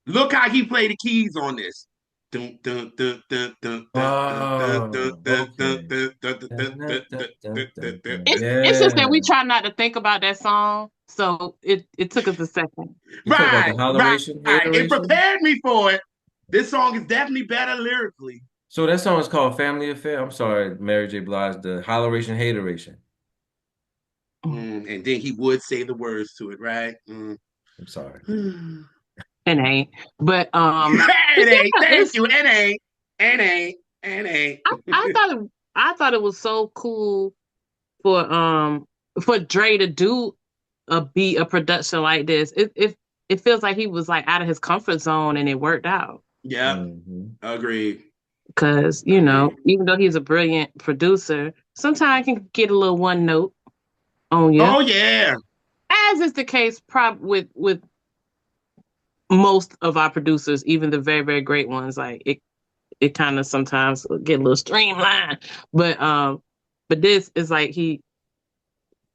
Look how he played the keys on this. Dun, dun, dun, dun, dun, dun, dun, dun, dun, Oh, dun, dun, okay. dun, dun, dun, Dun, dun, dun, dun, dun, dun, dun, dun, dun, dun. dun. It's just that we Yeah. try not to think about that song, so it took us a second. You talk about the Right. holleration, It hateration. prepared me for it. This song is definitely better lyrically. So that song is called Family Affair. I'm sorry, Mary J. Blige, the holleration, hateration. And then he would say the words to it, right? I'm sorry. It ain't. But It ain't. yeah, Thank you. It ain't. It ain't. It I ain't. thought it was so cool for Dre to do a production like this. It feels like he was like out of his comfort zone and it worked out. Yep. Hmm. Agreed. Because, Agreed. even though he's a brilliant producer, sometimes he can get a little one note on you. Oh yeah. As is the case with most of our producers, even the very, very great ones. Like it kind of sometimes get a little streamlined. But this is like he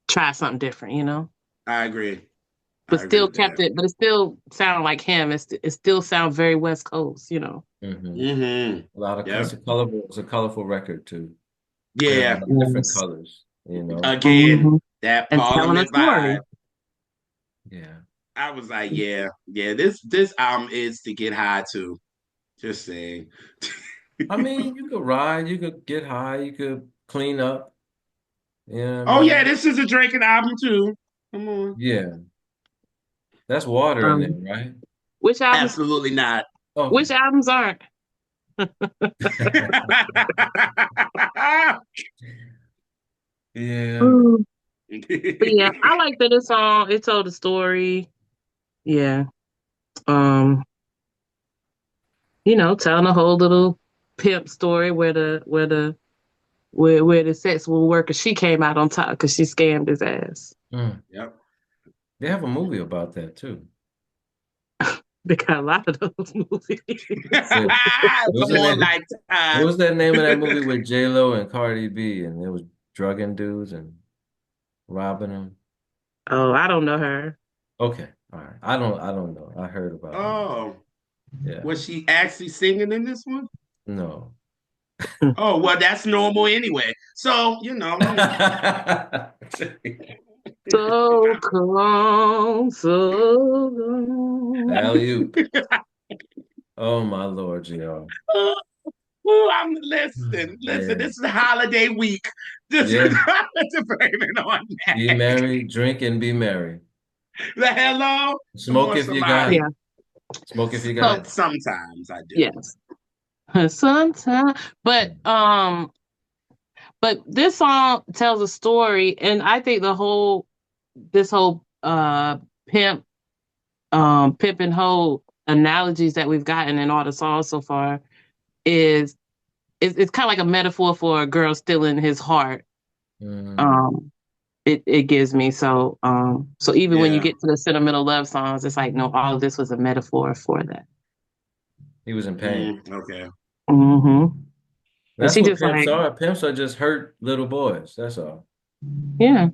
tried something different, I agree. but I agree still with kept that. it, but it still sounded like him. It still sounds very West Coast. Hmm. Mm-hmm. A lot of Yep. it's a colorful record too. It has a Yeah. lot of different Yes. colors, you know. Again, Hmm. that And telling a Parliament vibe. story. Yeah. I was like, yeah, yeah. This album is to get high to. Just saying. I mean, you could ride, you could get high, you could clean up. You know what I Oh yeah, mean? this is a drinking album too. Come on. Yeah. That's water in Um, there, right? which albums? Absolutely not. Okay. Which albums aren't? Yeah. Mm. But yeah, I like that this song. It told a story. Yeah. Um, telling a whole little pimp story where the sexual worker she came out on top because she scammed his ass. Mm. Yep. They have a movie about that too. They got a lot of those movies. What was Come the on, name? What Lifetime. was that name of that movie with J Lo and Cardi B, and it was drugging dudes and robbing them? Oh, I don't know her. Okay, all right. I don't know. I heard about the movie. Oh, Yeah, was she actually singing in this one? no. Oh, well, that's normal anyway. So, So come, so come. Alley-oop. Oh my Lord, y'all. Ooh, I'm listen, listen. This Man, is holiday week. This is yeah. blaming on Be that. merry, drink and be merry. The hello, come Smoke on, if you got somebody. Yeah. it. Smoke if you got So it. Sometimes I do. yes. Sometimes, but this song tells a story, and I think this whole pimp pimp and hoe analogies that we've gotten in all the songs so far is it's kind of like a metaphor for a girl stealing his heart. Mm. Um, it gives me so even when you Yeah. get to the sentimental love songs, it's like no, all of this was a metaphor for that. He was in pain. Okay. Hmm. And That's she what just pimps like, are. Pimps are just hurt little boys. That's all. yeah.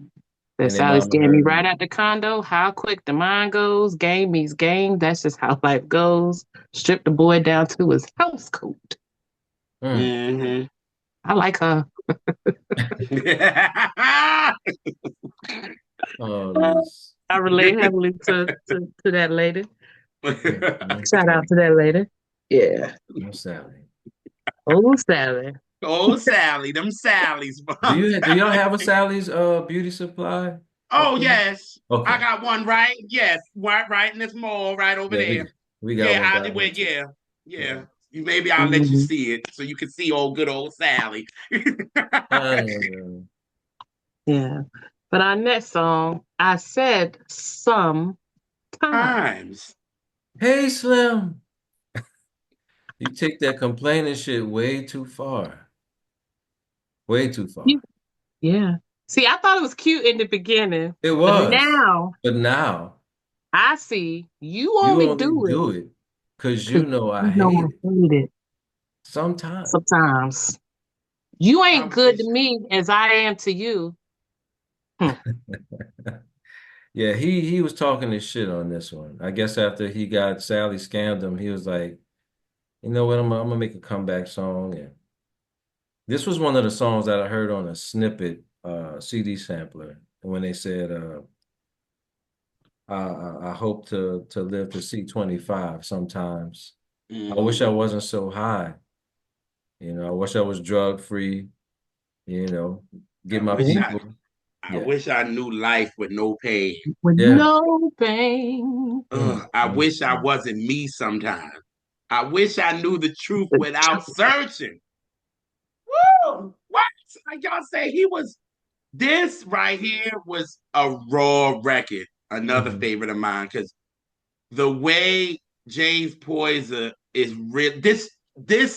That And their Sally mama scared me hurt right them. at the condo. How quick the mind goes. Game meets game. That's just how life goes. Strip the boy down to his house coat. Mm. Hmm. I like her. Oh, these. I relate heavily to that lady. Mm, mm, Shout out mm. to that lady. Yeah. No Sally. Oh, Sally. Oh, Sally, them Sally's. Do y'all have a Sally's beauty supply up Oh, there? yes. I Okay. got one right. Yes. Right in this mall right over Yeah, there. we got Yeah, one I down did here well, too. yeah. Yeah. Yeah. Maybe I'll let you Hmm. see it so you can see old good old Sally. Uh, Yeah. But our next song, I said sometime. Times. hey Slim. You take that complaining shit way too far. Way too You- far. Yeah. See, I thought it was cute in the beginning, It but was. now But now I see you you only only do it do it because you because know I you know hate it. I hate it Sometimes. sometimes. You ain't good to Conversation. me as I am to you. Hmm. Yeah, he was talking his shit on this one. I guess after he got Sally scammed him, he was like, you know what, I'm gonna make a comeback song. And this was one of the songs that I heard on a snippet CD sampler when they said I hope to live to see 25 sometimes. I wish I Hmm. wasn't so high. I wish I was drug free, you know, get I my wish Yeah. I people. I Yeah. wish I knew life with no pain. With Yeah. no pain. I wish I wasn't me sometimes. I wish I knew the truth without searching. Woo! What? Like y'all say, this right here was a raw record. Another Mm-hmm. favorite of mine because the way James Poyser is real. This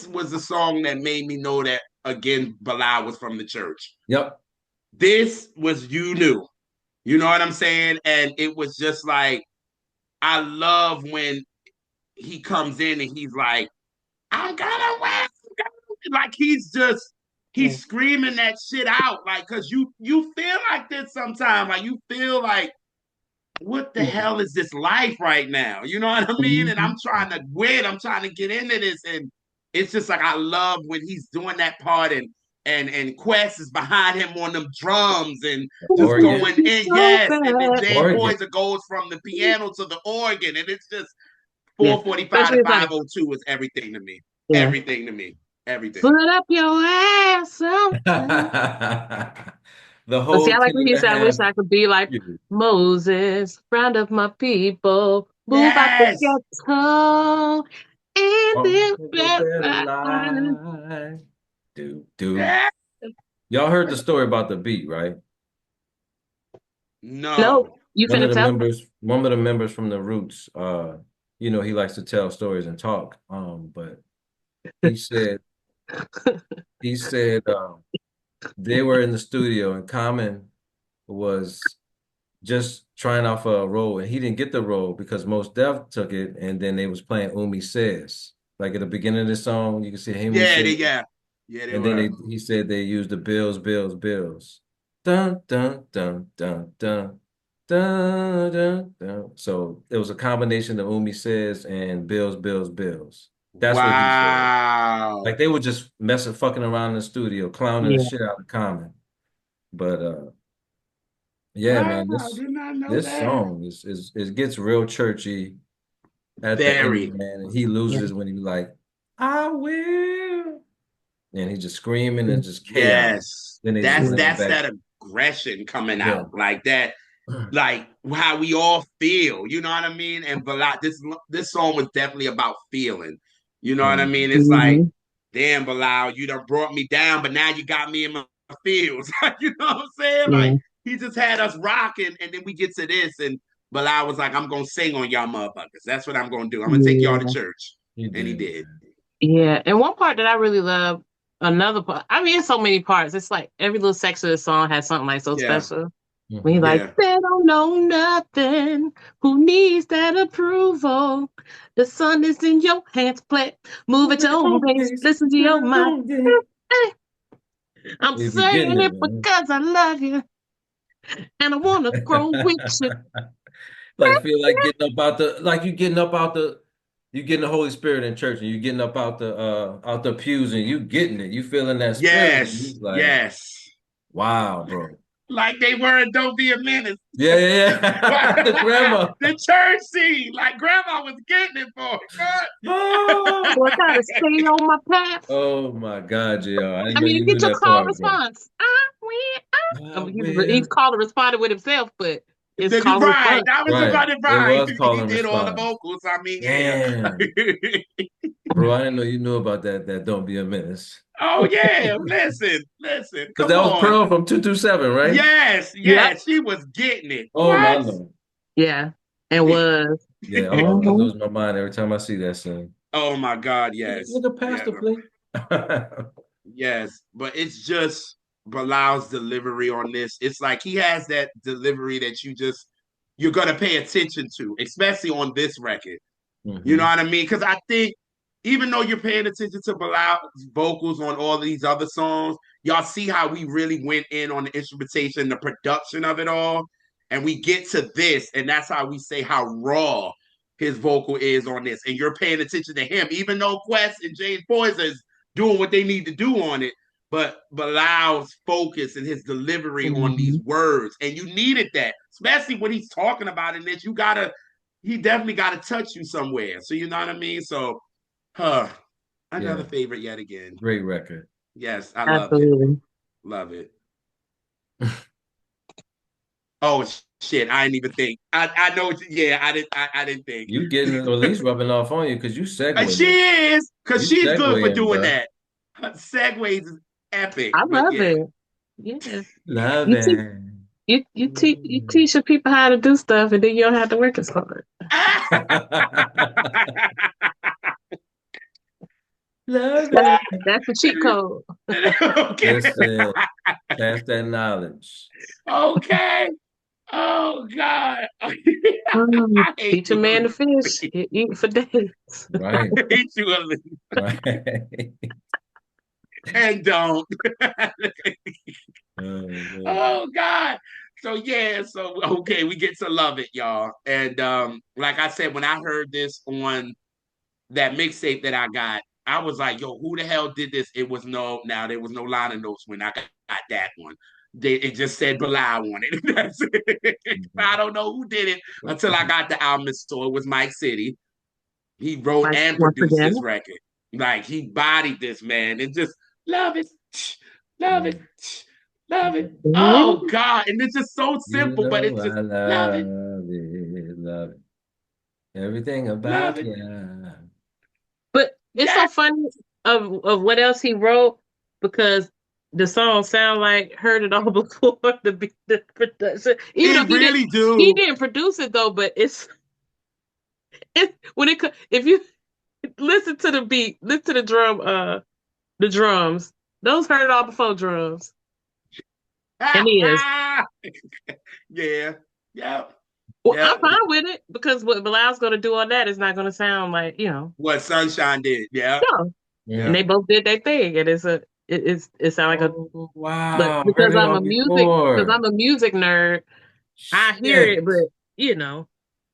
was a song that made me know that again Bilal was from the church. Yep. This was you knew. You know what I'm saying? And it was just like I love when he comes in and he's like, I'm gonna win. Like Yeah. he's screaming that shit out. Like, cause you feel like this sometimes. Like you feel like what the Yeah. hell is this life right now? You know what I mean? And Mhm. I'm trying to win. I'm trying to get into this. And it's just like I love when he's doing that part and Quest is behind him on them drums and just Oregon. going in. So Yes. And then bad. Jay Oregon. Poyser goes from the piano to the organ. And it's just Yeah. 445 Especially to it's like, 502 is everything to me. yeah. Everything to me. Everything. Put up your ass something. The But see, whole I like two when and he a said, I wish half I could be like years. Moses, round up my people, move out the Yes. ghetto, and On then to the back better line. life. Do. Yes. Y'all heard the story about the beat, right? No, No. you finna tell me. One of the members from the Roots, he likes to tell stories and talk. But he said he said they were in the studio and Common was just trying out for a role and he didn't get the role because Most Def took it and then they was playing Umi Says. Like at the beginning of the song, you can see him Yeah, say, they and then were. he said they used the bills, bills, bills. Dun dun dun dun dun dun dun dun. So it was a combination of Umi Says and bills, bills, bills. That's what he said. Wow. Like they were just messing, fucking around in the studio, clowning the Yeah, shit out of Common. But yeah, Wow. man, I did not know this that. song is it gets real churchy at the Very. end, man. And he yeah, loses when he like, I will. And he's just screaming yeah, and just chaos. Yes. Then they just That's yeah, bring it that's back. that aggression coming Yeah. out. Like that, like how we all feel. You know what I mean? And Balak, this song was definitely about feeling. You know what I Mhm. mean? It's like, mhm, damn, Bilal, you done brought me down, but now you got me in my feels. You know what I'm saying? Like yeah, he just had us rocking, and then we get to this, and Bilal was like, "I'm gonna sing on y'all motherfuckers. That's what I'm gonna do. I'm gonna take y'all to yeah. church," He and he did, did. man. Yeah, and one part that I really love, another part. I mean, it's so many parts. It's like every little section of the song has something like so Yeah, special. When he's Mhm. like, yeah. they don't know nothing. Who needs that approval? The sun is in your hands. Play, move at Move your at your own own pace. pace. Listen to Do your your mind. own thing. Hey, I'm If you're getting saying it, it man. because I love you and I want to grow with you. Like feel like getting up out the like you getting up out the you getting the Holy Spirit in church and you getting up out the pews and you getting it. You feeling that spirit. And Yes, he's like, yes. wow, bro. Like they were. Don't be a menace. Yeah, yeah, yeah. The grandma. The church scene, like grandma was getting it for it. Oh, So I gotta stay on my path. oh my God, JR. I didn't I know mean, you you knew get your that call part, bro. response. I win. I I mean, he's will. called and responded with himself, but his You're call and right. response. I was Right. about to It right. was call He and did all the response. vocals. I mean, yeah. Damn. Bro, I didn't know you knew about that Don't Be a Menace. Oh yeah. Listen. Because Come that was on. Pearl from 227, right? Yes, Yep. yes. She was getting it. Oh my What? Lord. Yeah. And was. Yeah, I Mhm. lose my mind every time I see that scene. Oh my God. Would Yes. the Yeah. pastor play? Yes. But it's just Bilal's delivery on this. It's like he has that delivery that you're gonna pay attention to, especially on this record. You know Hmm. what I mean? Because I think even though you're paying attention to Bilal's vocals on all these other songs, y'all see how we really went in on the instrumentation, the production of it all. And we get to this, and that's how we say how raw his vocal is on this. And you're paying attention to him, even though Quest and James Poyser is doing what they need to do on it. But Bilal's focus and his delivery on these Mhm. words, and you needed that, especially when he's talking about in this. He definitely got to touch you somewhere. So you know what I mean? So, another Yeah, favorite yet again. great record. Yes, I love it. Absolutely. Love it. Oh shit! I didn't even think. I know. Yeah, I didn't think. You getting at least rubbing off on you because you She segueing. is because You she's good for segueing, doing bro. that. Her segues is epic. I But love yeah. it. Yeah. Love You teach it. you teach your people how to do stuff and then you don't have to work as hard. Love That, it. that's the cheat code. Okay. Listen, pass that knowledge. Okay. Oh God. I hate Teach a you, man to fish. Elise. He eat for days. Right. I hate you, Elise. Right. And don't. Oh, man. Oh God. So yeah, so okay, we get to love it, y'all. And like I said, when I heard this on that mixtape that I got, I was like, yo, who the hell did this? It was no, now there was no liner notes when I got that one. It just said Bilal on it. That's it. I don't know who did it until I got the album store. It was Mike City. He wrote Like and once produced again. this record. Like he bodied this man and just love it, love it, love it. Oh Mhm. God. And it's just so You simple, but know it's just I love it, love it. Love it. Everything love about it. you. But it's Yeah, so funny of what else he wrote because the song sound like heard it all before the production. Even though it really he do. didn't produce it though, but it's when if you listen to the beat, listen to the drums, those heard it all before drums. And he is. Yeah. Yep. Well, I'm Yep. fine with it because what Bilal's gonna do on that is not gonna sound like, What Sunshine did. Yep. no. And they Yep. Mm. both did their thing. And it sound like a Oh, but wow. Heard it all because before. I'm a music nerd, I hear it, Shit. but you know,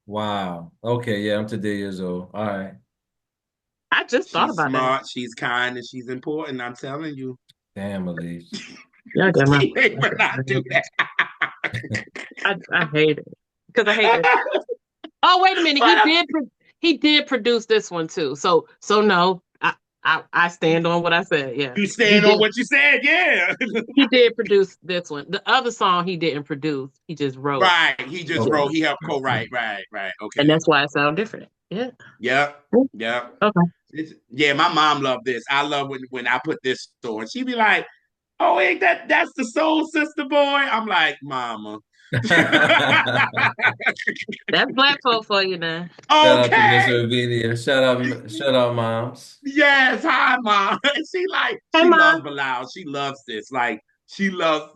Wow. Okay, yeah, I'm today years old. All right. I just thought She's about that. smart, she's kind, and she's important. I'm telling you. Damn, Elise. Yeah, I got my She ain't but not do I hate it. Because I hate that. that. Oh, wait a minute. But He did produce this one too. So no, I stand on what I said. Yeah. you He stand on did what you said, yeah. he did produce this one. The other song he didn't produce. He just wrote. Right. He just Okay. wrote, he helped co-write. Right. And Okay. that's why it sounds different. Yeah. Yep. Yep. Okay. Yeah, my mom loved this. I love when I put this on. She'd be like, "Oh, ain't that's the Soul Sister boy?" I'm like, "Mama." That's black folk for you now. Shout out to Miss Okay. Urbidia. Shout out, moms. Yes. Hi, mom. Hey She mom. loves Bilal. She loves this. Like she loves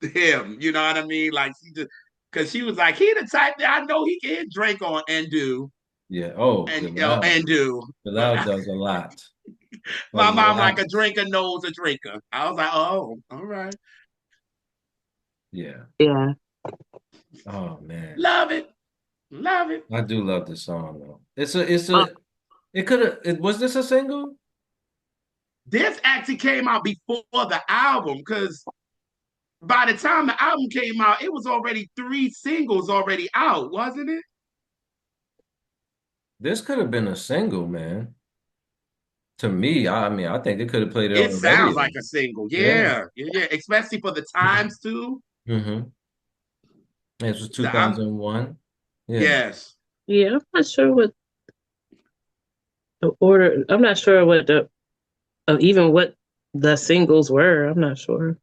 him. You know what I mean? Like she just because she was like, he the type that I know he can drink on and do Yeah. Oh, and do. But Bilal does a lot. A my mom like lot. a drinker knows a drinker. I was like, oh, all right. Yeah. Yeah. Oh man. Love it. Love it. I do love this song though. Uh, It could have it was this a single? This actually came out before the album because by the time the album came out, it was already 3 singles already out, wasn't it? This could have been a single, man. To me, I mean, I think they could have played it on It the sounds radio. like a single. Yeah. Yeah. Especially for the times too. Mm-hmm. This was The I'm 2001. Yeah. yes. yeah, I'm not sure what the order. I'm not sure what the even what the singles were. I'm not sure.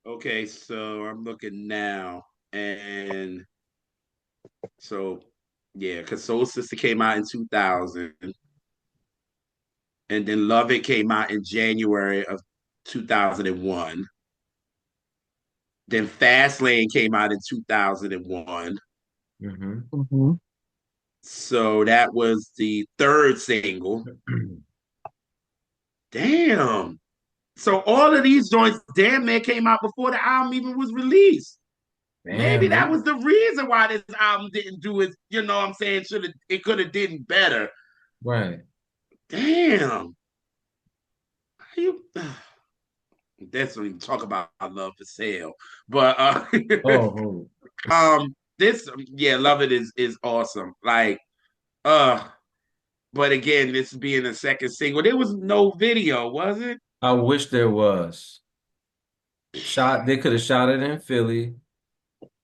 Okay, so I'm looking now, and so yeah, because Soul Sister came out in 2000, and then Love It came out in January of 2001. Then Fast Lane came out in 2001. Mm-hmm. Hmm. So that was the third single. Damn. So all of these joints, damn man, came out before the album even was released. Maybe Man, that was the reason why this album didn't do it. You know what I'm saying? It could have did better. right. Damn. How you that's when you talk about I love for sale. But Oh, this yeah, Love It is awesome. Like but again, this being the second single, there was no video, was it? I wish there was. They could have shot it in Philly.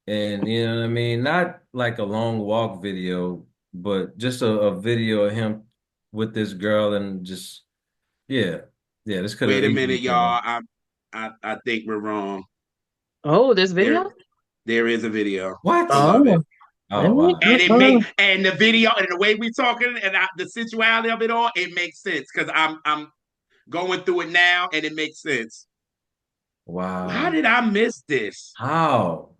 And you know what I mean? Not like a long walk video, but just a video of him with this girl and just yeah. Yeah, this could Wait have a easily minute, been y'all. it. I think we're wrong. Oh, this There video? there is a video. I What? love it. Oh, let Oh me. wow. And it make and the video and the way we talking and the sensuality of it all, it makes sense because I'm going through it now and it makes sense. How Wow. did I miss this? How?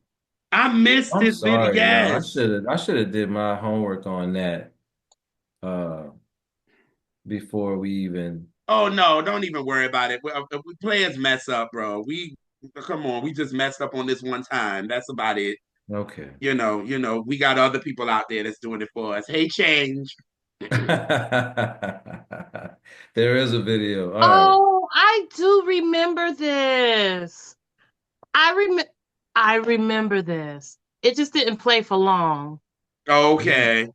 I missed I'm this video. sorry, y'all. Yes. I should have did my homework on that uh before we even Oh no, don't even worry about it. We players mess up, bro. We come on, we just messed up on this one time. That's about it. okay. We got other people out there that's doing it for us. Hey, change. There is a video. All right. Oh, I do remember this. I remember. I remember this. It just didn't play for long. Okay. You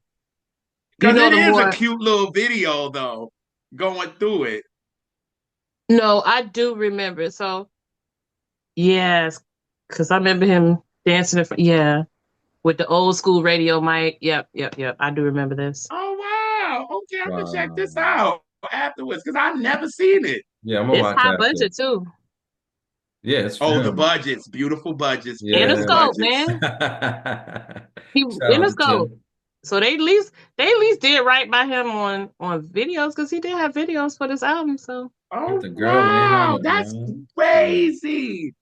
Because know it the is a more. cute little video, though, going through it. No, I do remember. So yes, because I remember him dancing. Yeah, with the old school radio mic. Yep, yep, yep. I do remember this. Oh, wow. Okay, I'm going to check Wow. this out afterwards because I've never seen it. Yeah, I'm gonna It's watch high after. budget too, Yeah, it's Oh, the film. budgets. Beautiful budgets. and a Beautiful Yeah. scope, budgets. man. He Shout in out a to scope. Tim. So they at least did right by him on videos because he did have videos for this album. So With Oh, the girl laying on wow. it, That's man. Mm. crazy.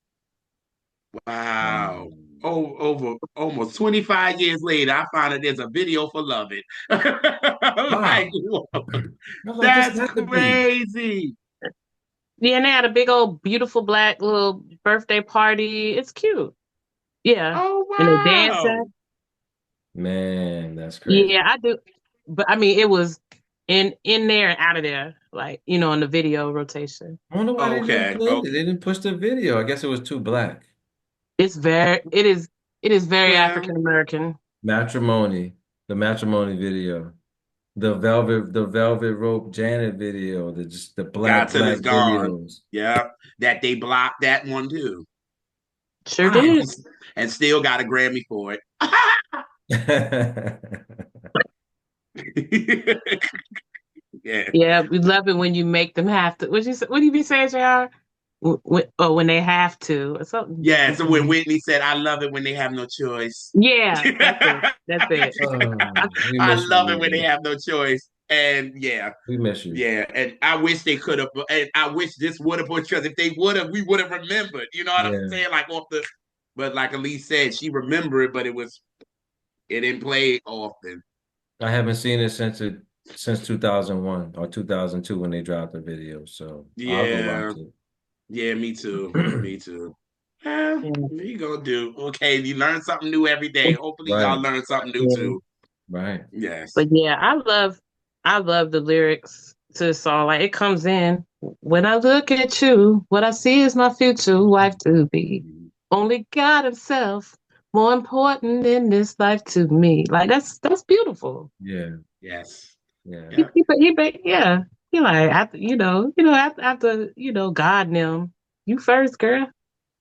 Wow. Wow. Oh, over almost 25 years later, I find that there's a video for Love It. Like, Wow. whoa, I was like, this that's had to be. crazy. yeah, and they had a big old beautiful black little birthday party. It's cute. Yeah, Oh, and they wow. dancing. Man, that's crazy. Yeah, I do. But I mean, it was in there and out of there, like in the video rotation. I wonder why they didn't Okay. play it. They Okay. didn't push the video. I guess it was too black. It is very Well, African American. Matrimony, the matrimony video, the velvet rope Janet video, the just the Godson black is gone. videos. Yeah. That they blocked that one too. Sure Wow. did. And still got a Grammy for it. Yeah. Yeah, we love it when you make them have to. What do you be saying, JR? When they have to or something. Yeah. So when Whitney said, I love it when they have no choice. Yeah, that's it. That's it. Oh, we I miss you, love it when they Whitney. have no choice. And yeah, We miss you. yeah. And I wish they could have, and I wish this would have, because if they would have, we would have remembered. You know what I'm Yeah. saying? Like off the, but like Elise said, she remembered, but it didn't play often. I haven't seen it since 2001 or 2002 when they dropped the video. So I'll go Yeah. watch it. Yeah, me too. Me too. Yeah. What you gonna do? Okay, you learn something new every day. Hopefully, y'all Right, learn something new Yeah. too. right. Yes. But yeah, I love the lyrics to the song. Like it comes in when I look at you, what I see is my future wife to be. Only God Himself more important in this life to me. Like that's beautiful. Yeah, Yes. yeah. Yeah. Yeah. He like after God and them. You first, girl.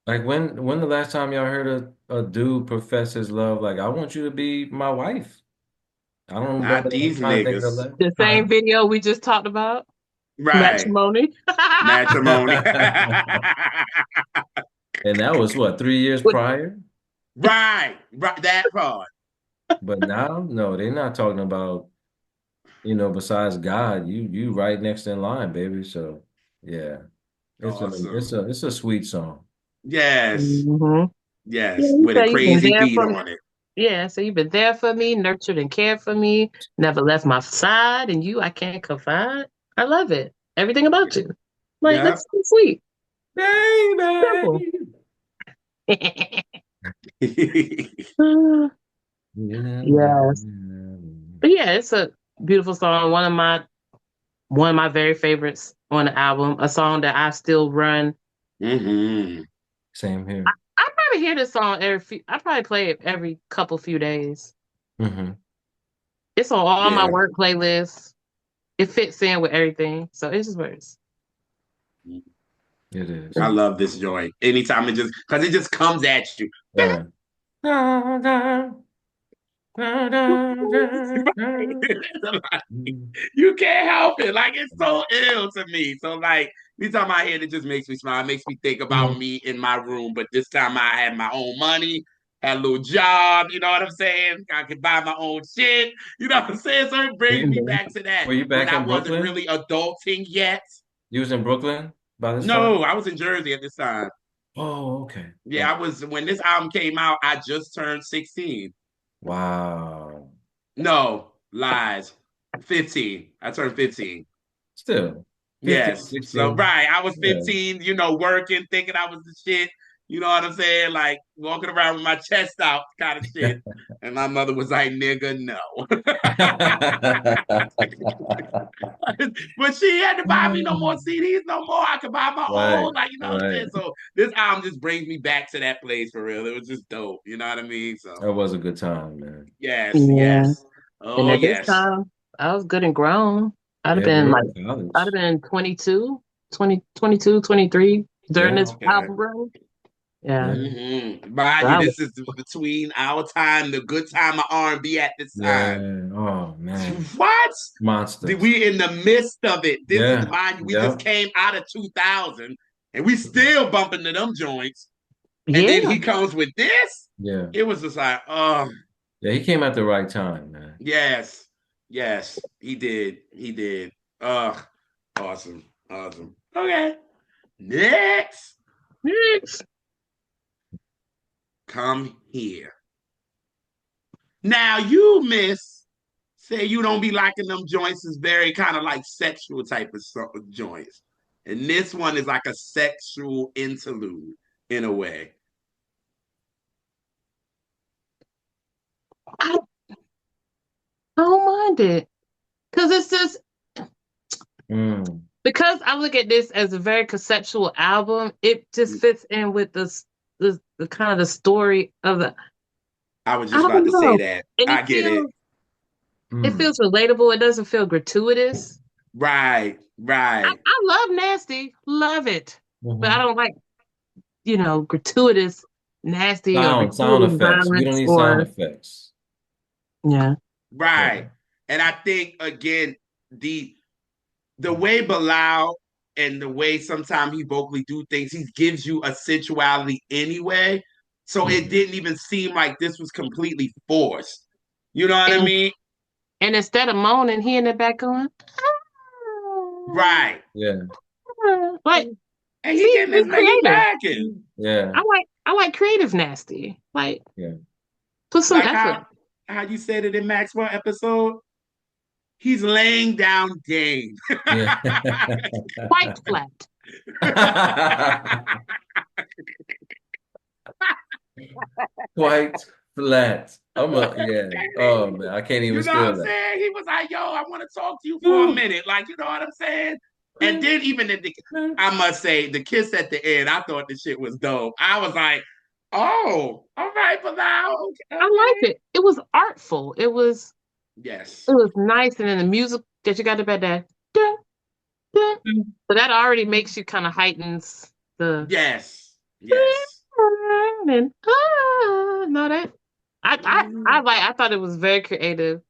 Like when the last time y'all heard a dude profess his love, like I want you to be my wife. I don't Not remember that. I'm these trying to think of niggas. that. The Huh? same video we just talked about, Right. matrimony. Matrimony. And that was what, 3 years With prior? Right. Right. That part. But now, no, they're not talking about, besides God, you right next in line, baby. So yeah, Awesome. it's a sweet song. Yes. hmm Yeah, Yes. you With a say you've been crazy there beat for me. on it. Yeah, so you've been there for me, nurtured and cared for me, never left my side, and you I can't confide. I love it. Everything about you. Like Yeah. that's so sweet. Simple. Baby. Yes. But yeah, it's a beautiful song. One of my very favorites on the album. A song that I still run. hmm Same here. I probably hear this song I probably play it every couple few days. Hmm. It's on all my Yeah. work playlists. It fits in with everything. So it just works. It is. I love this joint. Anytime because it just comes at you. Right. You can't help it. Like it's so ill to me. So like every time I hear it, it just makes me smile. It makes me think about me in my room. But this time I had my own money, had a little job. You know what I'm saying? I could buy my own shit. You know what I'm saying? So it brings me back to that Were you when back I in wasn't Brooklyn? really adulting yet. You was in Brooklyn by this No, time? I was in Jersey at this time. Oh, okay. Yeah, Okay. I was when this album came out. I just turned 16. Wow. No lies, 15. I turned 15. Still, 15, Yes. So 16. right, I was Yeah. 15, working, thinking I was the shit. You know what I'm saying? Like walking around with my chest out, kind of shit. And my mother was like, "Nigga, no." But she had to buy me no more CDs, no more. I could buy my Right, own, like you know what I'm right. saying. So this album just brings me back to that place for real. It was just dope. You know what I mean? So That was a good time, man. yes, Yeah. yes. And Oh at this yes. time, I was good and grown. Yeah, you were in I'd have college. been 22, 20, 22, 23 during Yeah, this Okay. album run. Yeah. yeah, Mind So you, I was, this is between our time, the good time of R&B at this time. yeah. Oh man, What? monsters. We in the midst of it. This is Yeah, mind you, we just yeah, came out of 2000 and we still bumping to them joints. And then yeah. he comes with this. yeah, It was just like, oh yeah. He came at the right time, man. yes, yes, he did. He did. Oh, awesome. Awesome. Okay. Next. Yes. Come here. Now you miss say you don't be liking them joints is very kind of like sexual type of joints. And this one is like a sexual interlude in a way. I don't mind it. Because it's just, Mm, because I look at this as a very conceptual album, it just fits in with the kind of the story of the, I was I just about don't to say know. that. And I get it. it mm. feels relatable. It doesn't feel gratuitous. Right, right. I love nasty, love it, but I Hmm. don't like gratuitous nasty or Sound gratuitous effects. We don't violence need sound or effects. yeah. Right. Yeah, And I think again, the way Bilal and the way sometimes he vocally do things, he gives you a sensuality anyway. So it hmm, didn't even seem like this was completely forced. You know what I And mean? instead of moaning, he in the back going, Right. yeah, like, And he see, getting be his Maggie creative. back in. yeah, I like creative nasty. Like, yeah, put some Like effort. how you said it in Maxwell episode. He's laying down game. yeah. Quite flat. Quite flat. Yeah. Oh man, I can't even You know what I'm steal that. saying? He was like, yo, I want to talk to you for a minute. Like, you know what I'm saying? And then even I must say, the kiss at the end, I thought the shit was dope. I was like, oh, all right, but now, okay, I okay. liked it. It was artful. It Yes, was nice, and then the music that you got about that. Dun, dun. So that already makes you kind of heightens the yes, yes. and no that I thought it was very creative.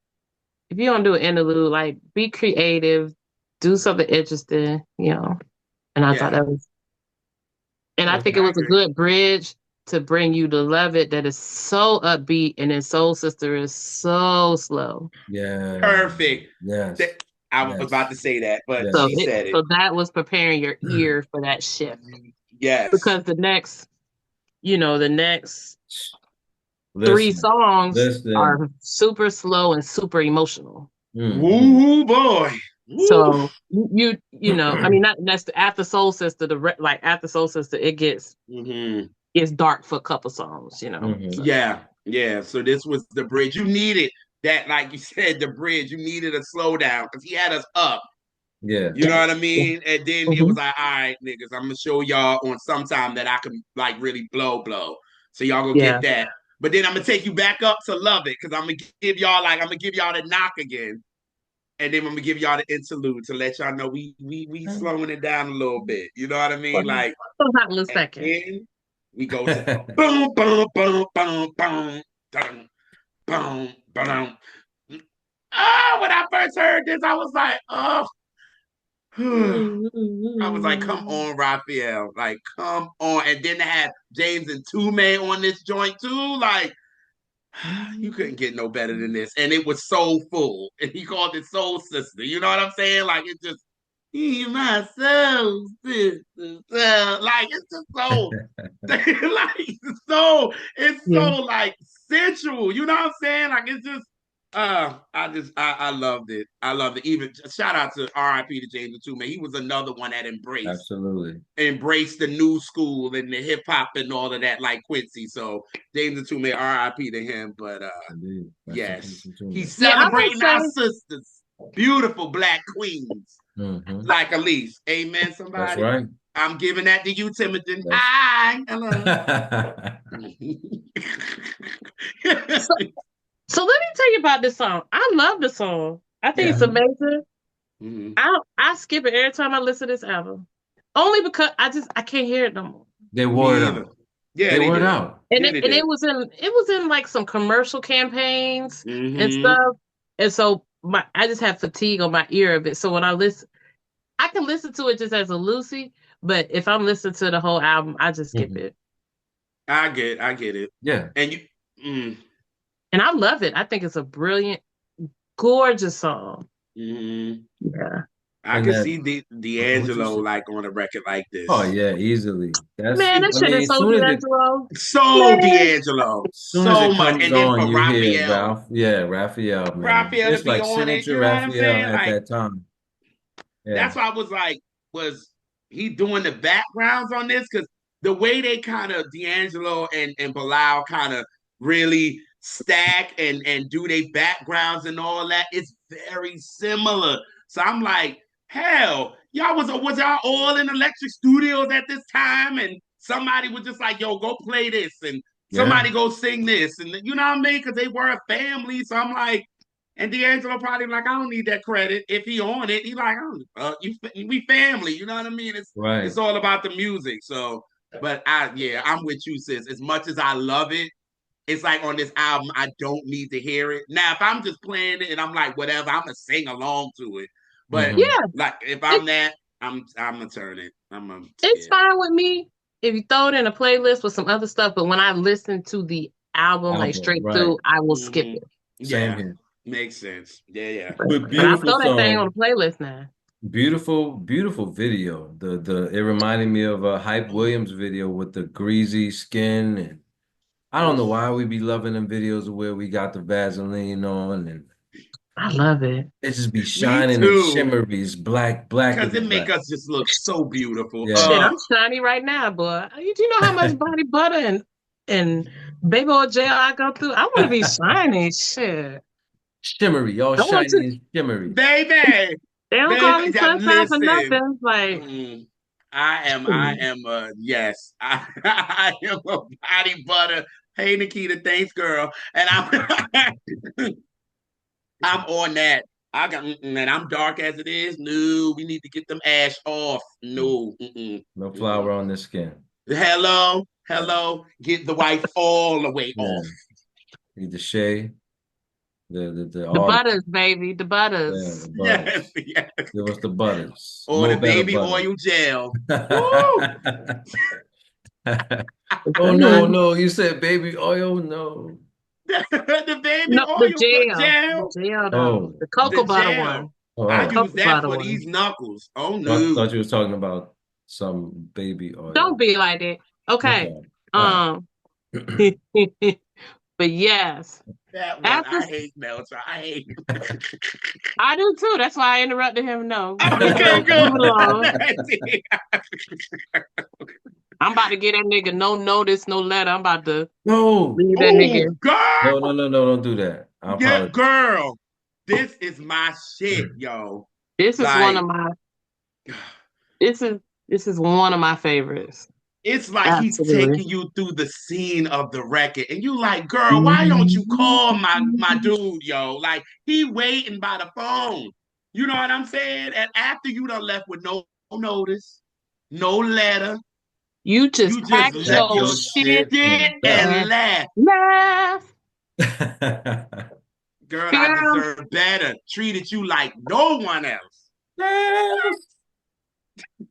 If you don't do an interlude, like be creative, do something interesting, And I thought Yeah, that was, and I think it I was a agree. good bridge to bring you to love it. That is so upbeat, and then Soul Sister is so slow. Yeah. Perfect. Yes. I was about Yes. to say that, but Yes. So she it said it. so that was preparing your ear for that shift Yes. because the next three Listen. songs Listen. are super slow and super emotional. Hmm. Woo boy. Woo. So I mean, not that's after Soul Sister, like after Soul Sister, Hmm. it's dark for a couple songs. Hmm. So Yeah, yeah. So this was the bridge. You needed that, like you said, the bridge. You needed a slowdown because he had us up. Yeah. You yeah, know what I yeah, mean? And then it hmm was like, all right, niggas, I'm gonna show y'all on some time that I can like really blow. So y'all go yeah. get that. But then I'm gonna take you back up to love it because I'm gonna give y'all the knock again. And then I'm gonna give y'all the interlude to let y'all know we slowing it down a little bit. You know what I For mean? Like a hot little and second. then We go to boom, boom, boom, boom, boom, dun, boom, boom. Oh, when I first heard this, I was like, oh. I was like, come on, Raphael. Like, come on. And then they had James and Tume on this joint too. Like, you couldn't get no better than this. And it was soulful. And he called it Soul Sister. You know what I'm saying? Like, it just, he my soul sister. Like, it's just so, like, it's Yeah. so, like, sensual. You know what I'm saying? Like, it's just, I loved it. I loved it. Even shout out to R.I.P. to James Two, man. He was another one that Absolutely. embraced the new school and the hip hop and all of that, like Quincy. So James Two, man, R.I.P. to him. But Indeed. yes, he's Yeah, I will celebrating our say, sisters, beautiful black queens, Mm-hmm. like Elise. Amen. That's Somebody, right. I'm giving that to you, Timothy. That's Hi, hello. so, so let me tell you about this song. I love the song. I think it's yeah. amazing. Mhm. I skip it every time I listen to this album. Only because I can't hear it no more. They wore it Me either. out. Yeah, They they wore it did. out. And Yeah, it they and did. it was in like some commercial campaigns and Mm-hmm. stuff. And so I just have fatigue on my ear of it. So when I listen, I can listen to it just as a Lucy, but if I'm listening to the whole album, I just skip Mhm. it. I get it. Yeah. And you, mm, And I love it. I think it's a brilliant, gorgeous song. mm, Yeah. I And could that see what you D'Angelo said. like on a record like Oh this. yeah, easily. That's Man, that I shit mean, is so D'Angelo. So Man. D'Angelo, as soon as so it much. comes And then on, for you hear Raphael, Ralph. Yeah, Raphael, man. Raphael to It's be like on it, signature you know what I'm Raphael saying? at Like that time. Yeah. that's why I was like, was he doing the backgrounds on this? Because the way they kind of D'Angelo and Bilal kind of really stack and do their backgrounds and all that, it's very similar. So I'm like, hell, y'all was y'all all in Electric Studios at this time, and somebody was just like, yo, go play this, and Yeah. somebody go sing this, and you know what I mean? Because they were a family. So I'm like, and D'Angelo probably like, I don't need that credit. If he on it, he like, oh, we family. You know what I mean? It's Right. all about the music. So, but I'm with you, sis. As much as I love it, it's like on this album, I don't need to hear it. Now, if I'm just playing it and I'm like, whatever, I'm gonna sing along to it. But Hmm. Yeah, like, if it, I'm that, I'm gonna turn it. I'm gonna it's skip. fine with me if you throw it in a playlist with some other stuff, but when I listen to the album like Album. straight Right. through, I will skip Mm-hmm. it. Same Yeah, here. makes sense. Yeah, yeah. But But I'll beautiful throw that thing on song. a playlist now. Beautiful, beautiful video. The it reminded me of a Hype Williams video with the greasy skin, and I don't know why we be loving them videos where we got the Vaseline on and I love it. it just be Me shining and too. shimmery. It's black, black Because as it make black. us just look so beautiful. Yeah, Shit, I'm shiny right now, boy. You know how much body butter and baby oil gel I go through? I want to be shiny. Shit. shimmery, all I want shiny to. and shimmery. baby, They don't call baby, me sunshine for listen. nothing. Like, Mm, I shoot. am, yes, I am a body butter. Hey, Nikita, thanks, girl. And I'm on that. I got, and I'm dark as it is. No, we need to get them ash off. No, No flour mm-mm. on the skin. Hello, Yeah, hello, get the white all the way yeah. off. Need the shea, the The all butters, baby. The yeah, butters. the Yes, butters. yes. Give us the butters. Or Mo the better baby butter. oil gel. Woo! Oh no, no, you said baby oil? No. The baby No, the oil jail. The gel. jail though. Oh, The The cocoa butter gel. one. I The oh. use cocoa that butter for one. these knuckles. Oh I no. thought you was talking about some baby Don't oil. be like that. Okay. Okay. All Um but yes. That one. After I hate Melter. I hate I do too. That's why I interrupted him. No. Move it Okay, on. good. Move it along. I'm about to get that nigga no notice, no letter. I'm about to No. leave that Oh, nigga. God. No, no, no, no, don't do that. I Yeah, apologize. girl. This is my shit, yo. This is one Like, of my this is this is one of my favorites. it's like he's Absolutely. taking you through the scene of the record, and you like, girl, why don't you call my dude, yo? Like he waiting by the phone. You know what I'm saying? And after you done left with no notice, no letter, You just You just packed let Pack your your your shit shit shit and and and left. laugh. left. Girl, I Girl, deserve better. Treated you like no one else. Yes.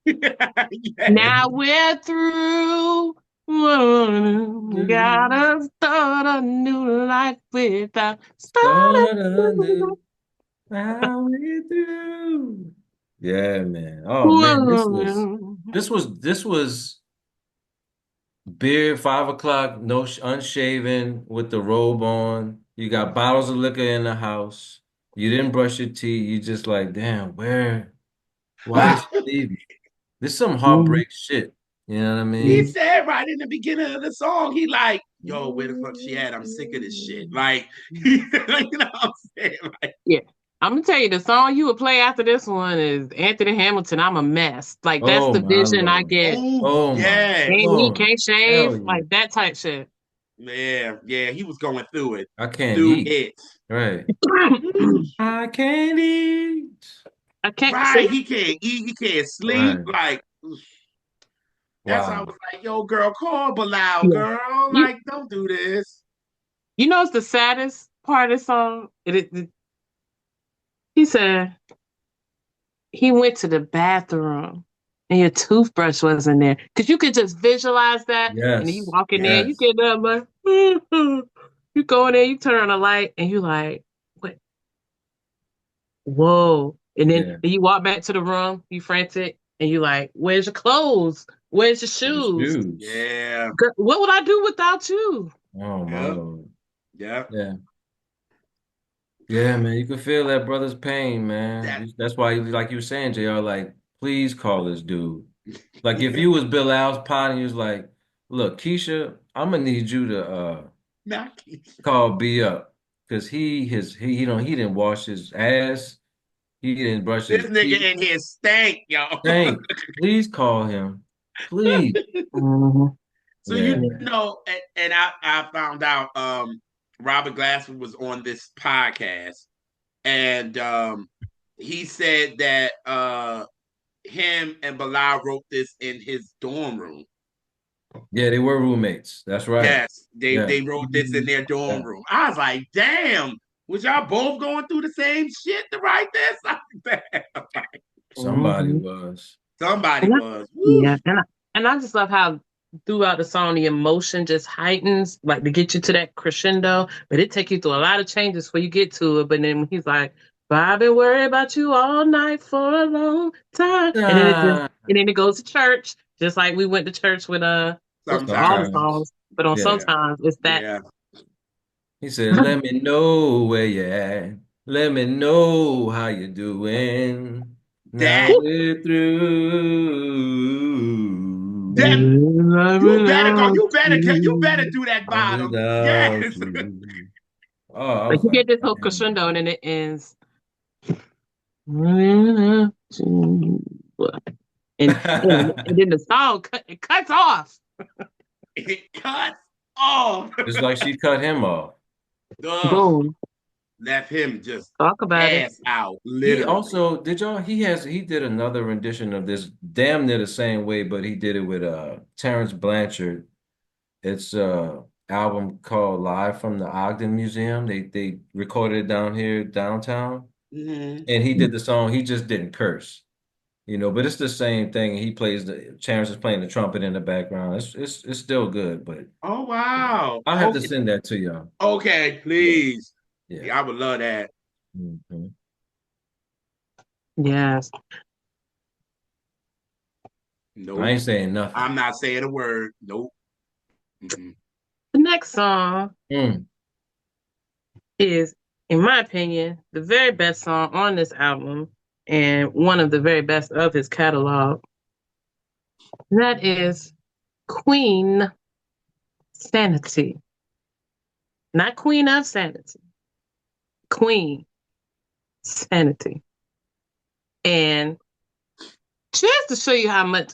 Yeah. now we're through. Gotta start a new life without starting. Start anew. How we through. Yeah, man. Oh man, this was beer, 5 o'clock, no unshaven with the robe on. You got bottles of liquor in the house. You didn't brush your teeth. You just like, damn, why did she leave me? This is some heartbreak shit. You know what I He mean? said right in the beginning of the song, he like, yo, where the fuck she at? I'm sick of this shit. Like, you know what I'm saying? Like, Yeah. I'm gonna tell you the song you would play after this one is Anthony Hamilton, I'm a Mess. Like that's Oh the my vision I Lord. get. oh Oh my yes. Can't eat, Lord. can't shave, Hell yeah. like that type shit. Yeah, yeah, he was going through it. I can't Through eat. it. Right. I can't eat. I can't see. Right. He can't eat, he can't sleep. Right. Like, that's why I Wow. was like, yo, girl, call Bilal, Yeah. girl. You Like, don't do this. you know it's the saddest part of the song? He said he went to the bathroom and your toothbrush wasn't there. Cause you could just visualize that and then you Yes. walk in there, you Yes. get up like you go in there, you turn on the light and you like, what? Whoa. And Yeah. then you walk back to the room, you frantic, and you like, where's your clothes? Where's your The shoes? shoes. Yeah. Girl, what would I do without you? Oh my Yep. Lord. Yep. Yeah. Yeah, man. You can feel that brother's pain, man. That That's why, like you were saying, JR, like, please call this dude. Like, if you was Bill Al's pot and you was like, look, Keisha, I'm gonna need you to Naki. call B up because he didn't wash his ass. He didn't brush This his nigga teeth. in here stank, yo. Thank, please call him. Please. Mhm. So Yeah. you Yeah. know, and I found out Robert Glasper was on this podcast, and he said that him and Bilal wrote this in his dorm room. Yeah, they were roommates. That's right. Yes, they Yeah. they wrote this in their dorm Yeah. room. I was like, damn, was y'all both going through the same shit to write this? Like, Somebody Mhm. was. somebody And I, was. Woo. yeah, and I just love how throughout the song the emotion just heightens, like to get you to that crescendo. But it take you through a lot of changes before you get to it. But then when he's like, "But I've been worried about you all night for a long time," Ah, and then it goes to church, just like we went to church with all the Sometimes, sometimes. songs. But on Yeah. yeah, sometimes it's that. yeah. He said, let me know where you at. Let me know how you doing. Now That we're through. that you better go. Without You better you. do that bottom. Without Yes. you. Oh, I Like was you like, get this whole damn. crescendo and then it ends. Without you. And then the song it cuts off. It cuts off. It's like she cut him off. Ugh, Boom. left him just Talk about it. ass out, He literally. also did y'all he did another rendition of this damn near the same way, but he did it with Terrence Blanchard. It's a album called Live from the Ogden Museum. They recorded it down here downtown. Mm-hmm. And he did the song, he just didn't curse, but it's the same thing. He plays Terrence is playing the trumpet in the background. It's still good, but Oh wow. I'll have to Okay. send that to y'all. Okay, Yeah, please. yeah. Yeah, I would love that. Mhm. Yes. I Nope. ain't saying nothing. I'm not saying a word. Nope. Mm-mm. The next song Mm. is, in my opinion, the very best song on this album and one of the very best of his catalog. And that is Queen Sanity. Not Queen of Sanity. Queen Sanity. And just to show you how much,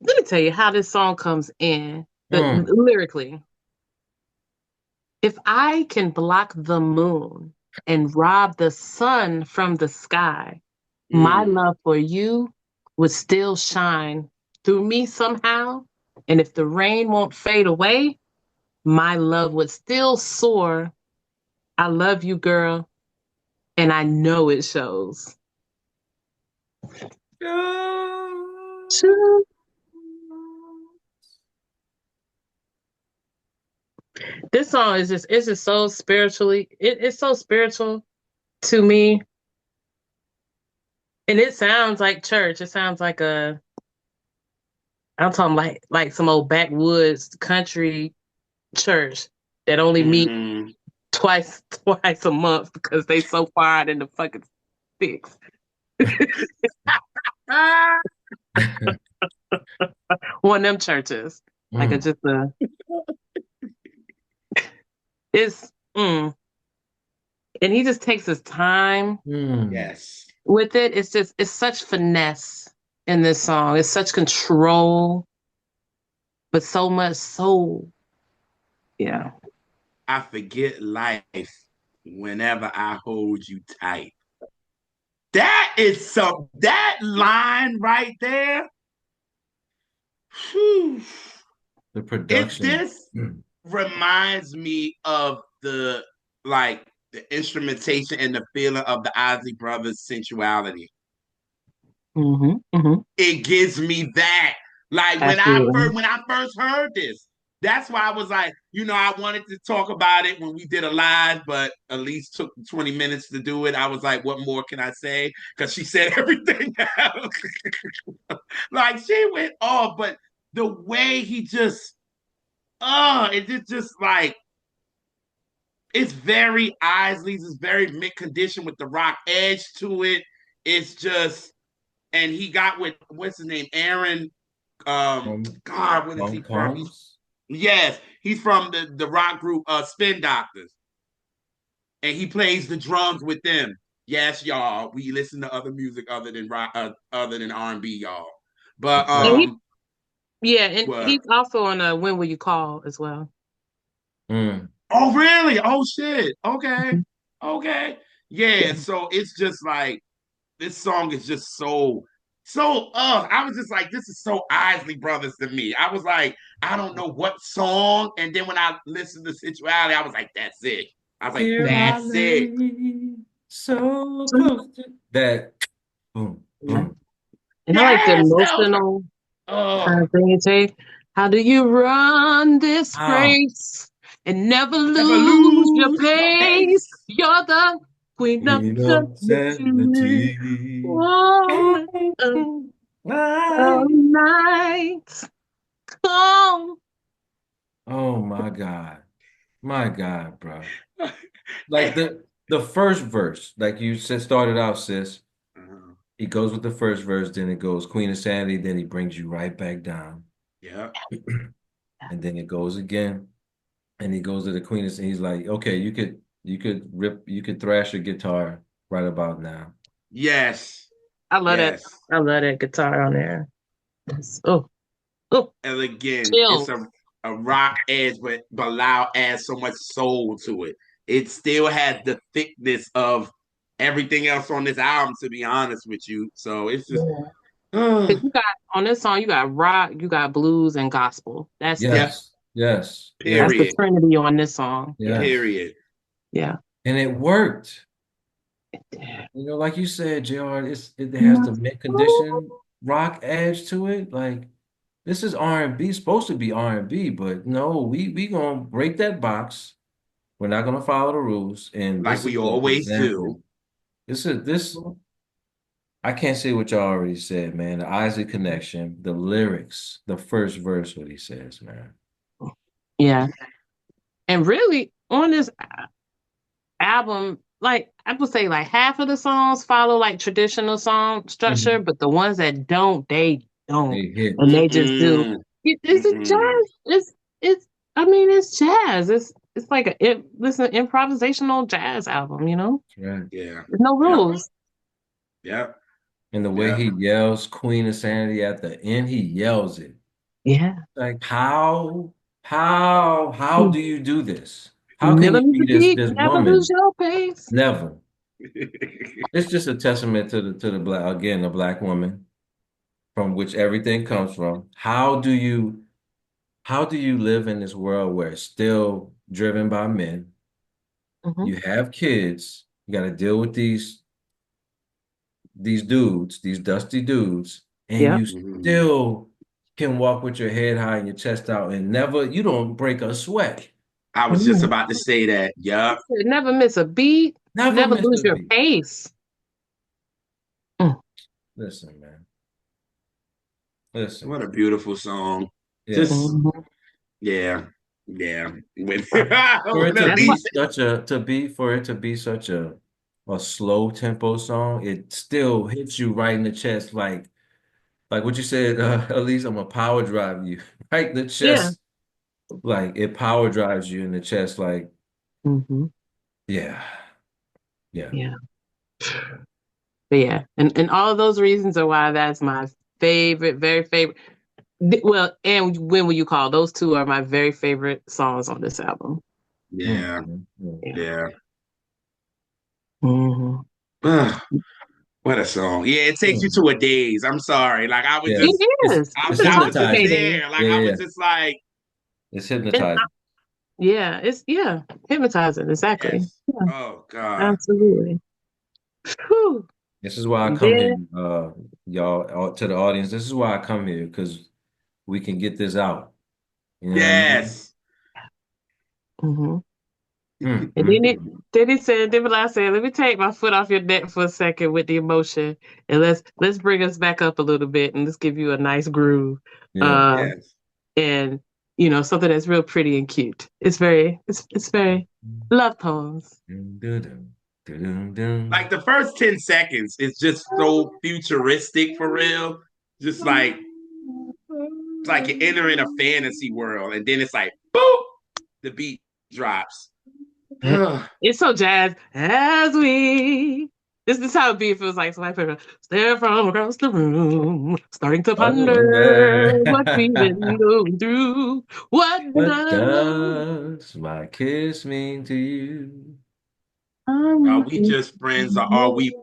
let me tell you how this song comes in Mm. lyrically. If I can block the moon and rob the sun from the sky, my Mm. love for you would still shine through me somehow. And if the rain won't fade away, my love would still soar. I love you, girl, and I know it shows. This song is just it's just so spiritually it's so spiritual to me. And it sounds like church. It sounds like a I'm talking like some old backwoods country church that only meet Mm-hmm. twice a month because they so far out in the fucking sticks. Ah! One of them churches. Like a Mm, just a it's and he just takes his time mm. Yes. with it. It's just it's such finesse in this song. It's such control, but so much soul. Yeah. I forget life whenever I hold you tight. That line right there. Whew, The it production. this reminds me of the instrumentation and the feeling of the Ozzy Brothers sensuality. Mm-hmm. Mm-hmm. It gives me that. Like Absolutely. when I first heard this, that's why I was like, I wanted to talk about it when we did a live, but Elise took 20 minutes to do it. I was like, what more can I say? Because she said everything else. Like she went off, but the way he just, it's just like it's very Isley's, it's very mid condition with the rock edge to it. It's just, and he got with what's his name, Aaron. Pom God, what is pom he from? poms. Yes, he's from the rock group Spin Doctors, and he plays the drums with them. Yes, y'all, we listen to other music other than rock, other than R&B, y'all. But And he yeah, and what? he's also on a When Will You Call as well. Mm. Oh, really? Oh, shit. Okay, Mhm. okay, yeah. So it's just like this song is just so I was just like, this is so Isley Brothers to me. I was like, I don't know what song. And then when I listened to Sensuality, I was like, that's it. I was like, Here I that's it. lay so close to that. Boom, Yeah. boom. And I like the Yes, that was like, emotional kind oh, of thing you take. How do you run this Wow. race and never never lose your lose your pace? pace. You're the queen of Queen of sanity. sanity. All night. Come. Oh my God. My God, bro. Like the first verse, like you said, started out, sis. He goes with the first verse, then it goes Queen of Sanity, then he brings you right back down. Yeah. And then it goes again. And he goes to the Queen of Sanity. He's like, okay, you could thrash your guitar right about now. Yes. I love that. Yes. I love that guitar on there. Oh, oh, And again, it's chill. a rock edge, but Bilal adds so much soul to it. It still has the thickness of everything else on this album, to be honest with you. So it's just, Yeah. 'Cause you got on this song, you got rock, you got blues, and gospel. yep, Yes, yes, That's yes, the period, trinity on this song. Yeah, yes. period. yeah. And it worked. Yeah. Like you said, JR, it has the mint condition rock edge to it. Like this is R&B, supposed to be R&B, but no, we gonna break that box. We're not gonna follow the rules. And Like this is we an always do. example. This I can't say what y'all already said, man. The Isaac connection, the lyrics, the first verse, what he says, man. Yeah. And really, on this album, like I would say, like half of the songs follow like traditional song structure, Mhm. but the ones that don't, they don't, They hit. and they just do. Mm-mm, It's a mm-mm. jazz. It's. I mean, it's jazz. It's like listen, improvisational jazz album. Right. Yeah. There's no Yep. rules. Yep. And the way Yep. he yells Queen of Sanity at the end, he yells it. Yeah. Like, how do you do this? How can Never you miss be a this beat. this Never lose woman? your pace. Never. It's just a testament to the black, again, the black woman. from which everything comes from. How do you live in this world where it's still driven by men? Hmm. You have kids, you got to deal with these dudes, these dusty dudes, and Yep. you Mhm. still can walk with your head high and your chest out and you don't break a sweat. I was just Mm. about to say that. Yup. Never miss a beat. Never Never missed lose a your beat. pace. Mm. Listen, man. Listen. What a beautiful song. Yeah. Just Mhm. yeah, yeah. With For it with to That's be what. Elise. such a for it to be such a slow tempo song, it still hits you right in the chest, like what you said, at least I'm a power drive you right in the Yeah. chest, like it power drives you in the chest, like Hmm. yeah, yeah, Yeah. But yeah, and all of those reasons are why that's my favorite, very favorite. Well, and when will you call? Those two are my very favorite songs on this album. Yeah, mhm, mhm. Yeah. yeah. Hmm. Ugh, what a song. Yeah, it takes you to a daze. I'm sorry. Like I was Yeah. just It is. It's It's I was just hypnotizing. intoxicating. there. Like Yeah, I yeah, was yeah. just like, It's And hypnotizing. yeah, it's hypnotizing. Exactly. yes. Yeah, Oh God. absolutely. Whew. This is why I And come here, then, y'all, to the audience. This is why I come here because we can get this out. You know what I mean? Yes. mhm. Mm, And mm, mm. then he said, then Bilal said, "Let me take my foot off your neck for a second with the emotion, and let's bring us back up a little bit, and let's give you a nice groove, Yeah. uh, Yes. and something that's real pretty and cute. It's very love poems. Dun, dun, dun, dun, dun, Like the first 10 seconds is just so futuristic for real. Just like it's like you're entering a fantasy world, and then it's like boop, the beat drops. It's so jazz as we. This is how a beat feels like. So my favorite. Stare from across the room, starting to I ponder wonder what we've been going through. What what does does my kiss mean to you? Are I'm we just friends, or are we?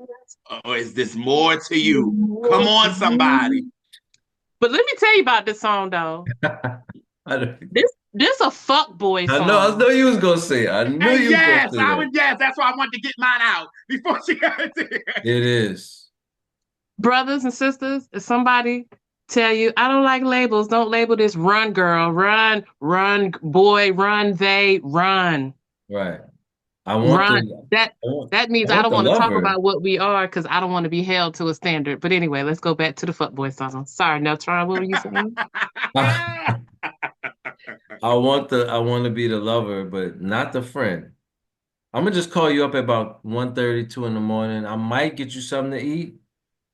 Or is this more to you? Come on, somebody. But let me tell you about this song though. I, don't- This a fuck boy I song. knew you was gonna say it. I knew And you was gonna yes, say I that. would. Yes, that's why I wanted to get mine out before she got there. It is. Brothers and sisters, if somebody tell you, I don't like labels, don't label this, run, girl, run, run, boy, run, they, run, Right. I want run. the That that I means I want don't the want to talk lover. about what we are because I don't want to be held to a standard. But anyway, let's go back to the fuckboy song. Sorry, Neltron, what were you saying? I want to be the lover, but not the friend. I'm gonna just call you up at about 1:32 in the morning. I might get you something to eat,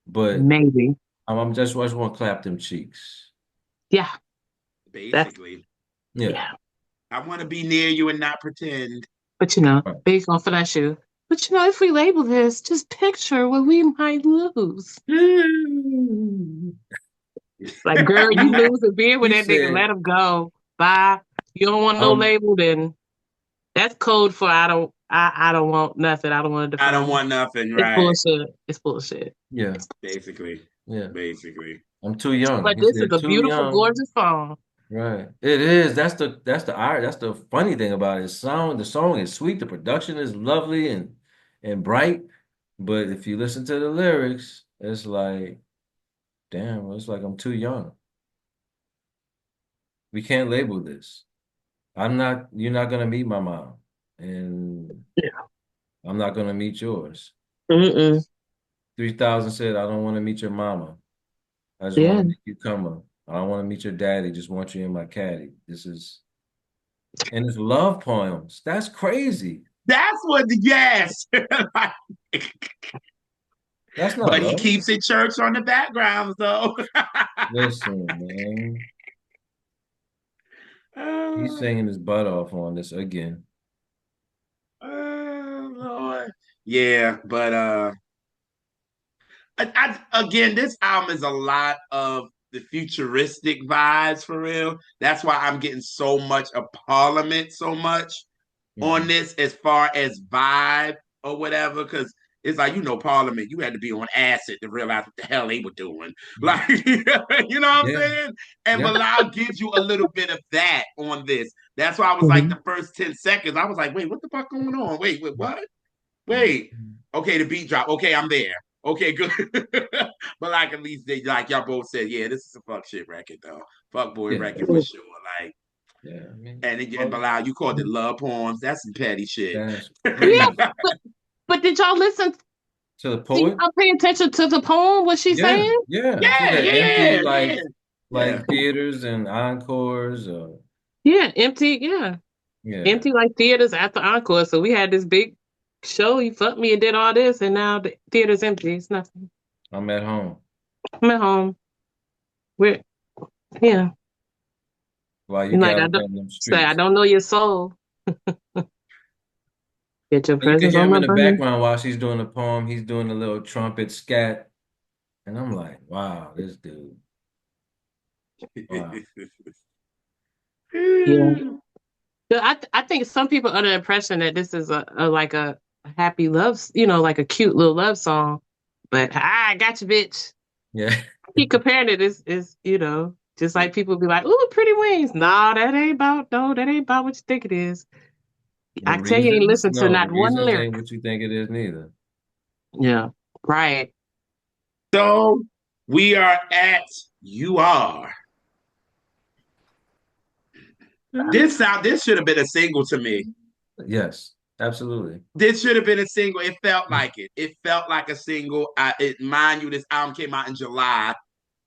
but Maybe. I just want to clap them cheeks. Yeah, that's Basically, Yeah. yeah. I want to be near you and not pretend. But Right. big on flash you. But if we label this, just picture what we might lose. Like, girl, you He lose and being with he that nigga, let said, him go. Bye. You don't want no um, label, then that's code for I don't want nothing. I don't want to I don't define. want nothing, It's right? bullshit. It's bullshit. yeah, Basically, yeah. basically. I'm too young. But He this is said, a too beautiful, young. gorgeous song. Right. It is. That's the funny thing about it. The song is sweet, the production is lovely and bright. But if you listen to the lyrics, it's like, damn, it's like I'm too young. We can't label this. You're not gonna meet my mom. And Yeah. I'm not gonna meet yours. Mm-mm. 3000 said, I don't want to meet your mama. I just want Yeah. to make you come up. I don't want to meet your daddy. Just want you in my caddy. And it's love poems. That's crazy. That's what. Yes. That's not But he love. keeps it church on the background, though. Listen, man. He's Oh, singing his butt off on this again. Lord. Yeah, but again, this album is a lot of the futuristic vibes for real. That's why I'm getting so much of Parliament so much on Mhm. this as far as vibe or whatever. Because It's like, Parliament, you had to be on acid to realize what the hell they were doing. Like, you know what I'm Yeah. saying? And Yeah. Bilal gives you a little bit of that on this. That's why I was like, Mhm. the first 10 seconds, I was like, wait, what the fuck going on? Wait, what? Wait. Okay, the beat drop. Okay, I'm there. Okay, good. But like at least they like y'all both said, yeah, this is a fuck shit record though. Fuck boy Yeah. record for sure. Like, Yeah. I mean, and well, Bilal, you called it love poems. That's some petty shit. that's Yeah, crazy. but did y'all listen? To the Did poet? y'all pay attention to the poem? What she Yeah, saying? yeah. She Yeah, said empty yeah, yeah, yeah. like theaters and encores. Yeah, empty. Yeah, Yeah, empty like theaters after encore. So we had this big show. You fucked me and did all this, and now the theater's empty. It's nothing. I'm at home. I'm at home. We're yeah. While you And like I don't galloping them say, I streets. don't know your soul. Get your You can presence hear on him my in the brain. background while she's doing the poem. He's doing a little trumpet scat. And I'm like, wow, this dude. Wow. Yeah. I think some people are under the impression that this is a like a happy love, like a cute little love song. But I got you, bitch. Yeah. I keep comparing it is just like people be like, "Ooh, pretty wings." No, that ain't about what you think it is. The I tell you, ain't reasons? listened to No, the not one reasons lyric. ain't what you think it is neither. Yeah, right. So we are at You Are. This should have been a single to me. Yes, absolutely. This should have been a single. It felt like it. It felt like a single. Mind you, this album came out in July.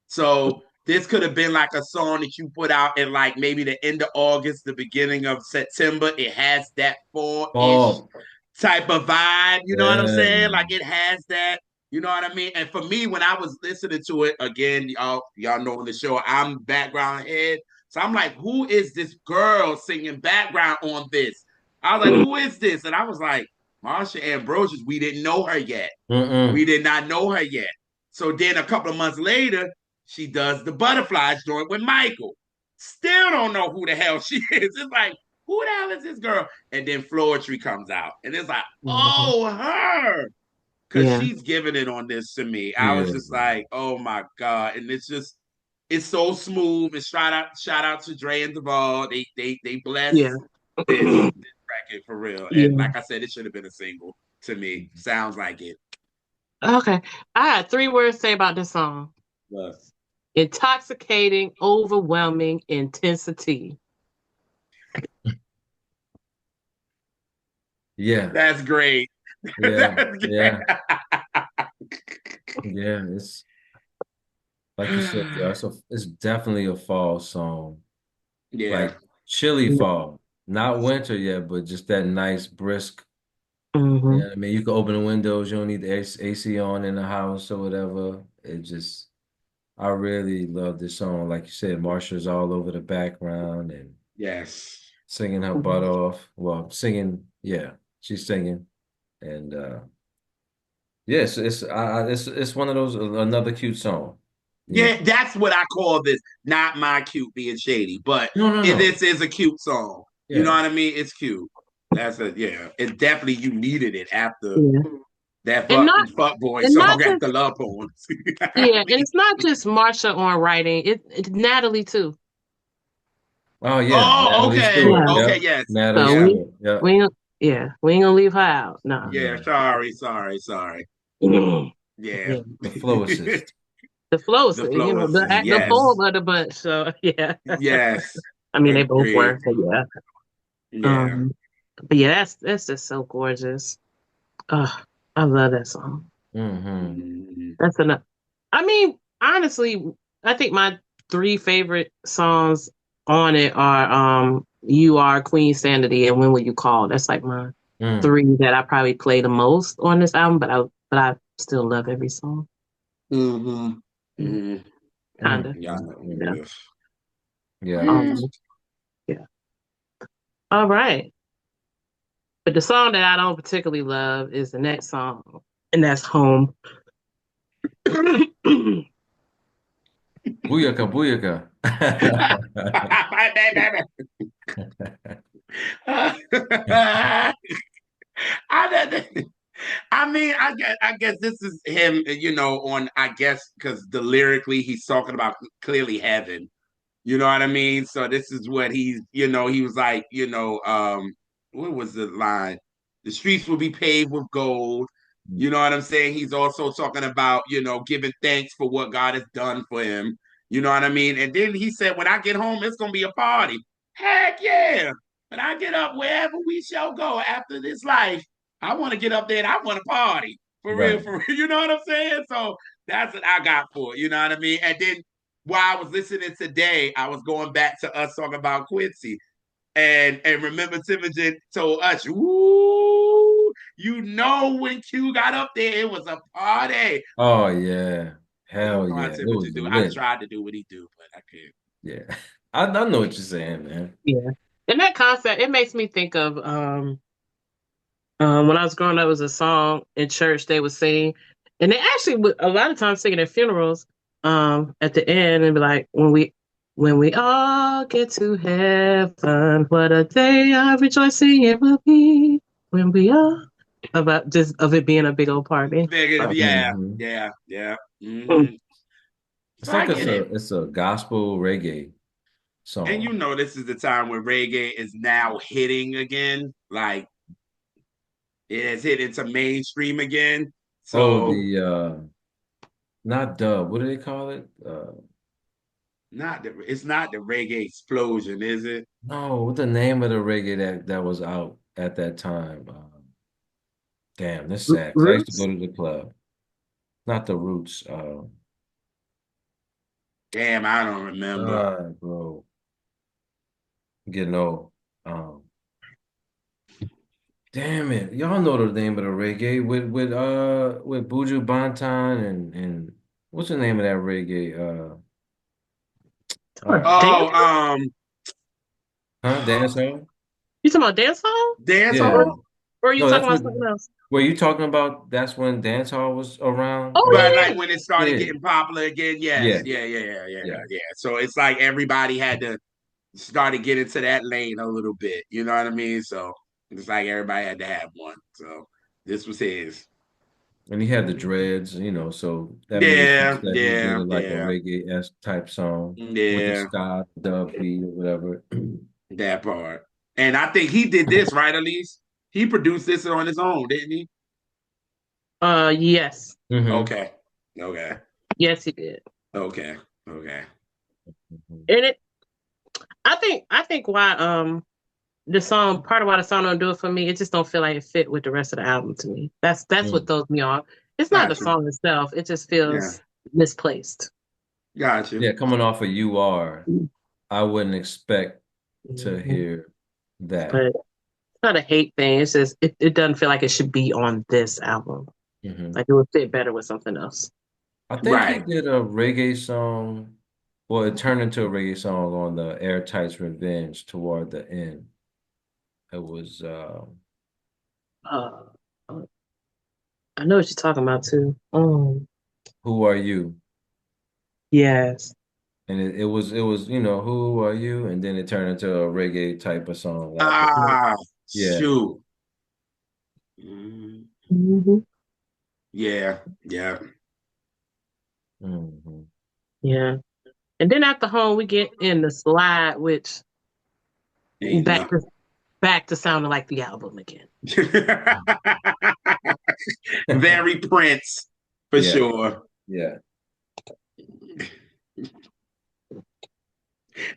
So this could have been like a song that you put out in like maybe the end of August, the beginning of September. It has that fall-ish Oh, type of vibe. You know what I'm yeah. saying? Like it has that. You know what I mean? And for me, when I was listening to it again, y'all know on the show, I'm background head. So I'm like, who is this girl singing background on this? I was like, who is this? And I was like, Marsha Ambrosius. We didn't know her yet. We Mm-mm. did not know her yet. So then a couple of months later, she does the butterflies joint with Michael. Still don't know who the hell she is. It's like, who the hell is this girl? And then Floetry comes out. And it's like, Mhm. oh, her. Because Yeah, she's giving it on this to me. I was Yeah. just like, oh my God. And it's so smooth. And shout out to Dre and Duvall. They yeah, bless this record for real. And yeah. like I said, it should have been a single to me. Sounds like it. Okay, I had 3 words to say about this song: But intoxicating, overwhelming intensity. Yeah. that's great. Yeah. That's great. Yeah. Yeah. It's like you said, yeah, it's definitely a fall song. Yeah. Like chilly fall. Not winter yet, but just that nice brisk. Mm-hmm. Yeah, I mean, you can open the windows, you don't need the AC on in the house or whatever. It just I really love this song. Like you said, Marsha's all over the background and Yes. singing her butt off. Well, singing, yeah, she's singing. And yes, it's one of those another cute song. You know. Yeah, that's what I call this. Not my cute being shady, but No, no, no. this is a cute song. You know Yeah. what I mean? It's cute. That's a yeah. It definitely you needed it after Yeah, that and fuck boy not song just after Love Poems. yeah, and it's not just Marsha on writing. It's Natalie too. Oh yeah, Oh, Natalie okay. Stewart. Yeah. Okay, Yep. yes. Natalie So Yeah. Stewart. Yep. we ain't gonna leave her out. No. Yeah. No. Sorry. Yeah. Yeah. The flow assist. The flow, The you flow know, is the yes. poem of the bunch. So yeah. Yes. I mean, they both Agreed. were. So yeah. Yeah. Um, but yeah, that's just so gorgeous. Oh, I love that song. Hmm. Mhm. That's enough. I mean, honestly, I think my 3 favorite songs on it are "You Are," "Queen Sanity," and "When Will You Call." That's like my Mm. 3 that I probably play the most on this album. But I still love every song. Mm-hmm. Mm, Mm-hmm. Kinda. Y'all know what Yeah. it is. Yeah. Um, yeah. All right. But the song that I don't particularly love is the next song, and that's "Home." Booyaka, booyaka. I, I mean, I guess this is him, on I guess because the lyrically he's talking about clearly heaven. You know what I mean? So this is what he was like, what was the line? The streets will be paved with gold. You know what I'm saying? He's also talking about, giving thanks for what God has done for him. You know what I mean? And then he said, when I get home, it's gonna be a party. Heck yeah. When I get up, wherever we shall go after this life, I want to get up there and I want to party. For real, Right. for real. You know what I'm saying? So that's what I got for it. You know what I mean? And then while I was listening today, I was going back to us talking about Quincy. And remember Timogen told us, "Ooh, when Q got up there, it was a party." Oh yeah. And you Hell know how yeah. It Timogen was do. I lit. tried to do what he do, but I can't. Yeah. I know what you're saying, man. Yeah. And that concept, it makes me think of when I was growing up, it was a song in church they would sing, and they actually would a lot of times sing it at funerals. At the end, and be like, when we all get to heaven, what a day of rejoicing it will be when we all about just of it being a big old party. Bigger, So, yeah, Hmm. yeah, yeah. mm, It's So I like get it. it's a gospel reggae And song. this is the time where reggae is now hitting again. Like it has hit into mainstream again. Oh, So not dub. What do they call it? it's not the reggae explosion, is it? No, what the name of the reggae that was out at that time? Damn, that's sad. 'Cause I used to go Roots. to the club. Not the Roots. Damn, I don't remember. Bro, getting old. Um, damn it, y'all know the name of the reggae with Buju Banton and what's the name of that reggae? Dance. Oh, Dance hall? You talking about dance hall, dance Yeah. or hall. or are you No, talking that's about what. something else? Were you talking about? That's when dance hall was around. But Oh like when it started Yeah, getting popular again, yes, yeah, yeah, yeah, yeah, yeah, yeah. yeah. So it's like everybody had to start to get into that lane a little bit. You know what I mean? So it's like everybody had to have one. So this was his. And he had the dreads, so that made sense Yeah, that he did yeah, it like a yeah, reggae-esque type song with the yeah. ska dub beat or whatever. That part. And I think he did this right, Elise. He produced this on his own, didn't he? yes, Hmm. Okay, okay, yes, he did. okay, okay. And I think why the song part of why the song don't do it for me, it just don't feel like it fit with the rest of the album to me. That's what Mm. throws me off. It's not the Got you. song itself, it just Yeah, feels misplaced. got you. Yeah, coming off of You Are, I wouldn't expect to Mhm. hear that. But it's not a hate thing. It's just it doesn't feel like it should be on this album. Hmm. Like it would fit better with something else. I think he Right. did a reggae song, well, it turned into a reggae song on the Airtight's Revenge toward the end. It was Uh, I know what you're talking about too. Who Are You? Yes. And it was, who are you? And then it turned into a reggae type of song after. Ah, Yeah. shoot. Mm, Hmm. yeah, yeah. Hmm. Yeah. And then after home, we get in the slide, which Ain't back no. to back to sounding like the album again. Very Prince for Yeah. sure. Yeah.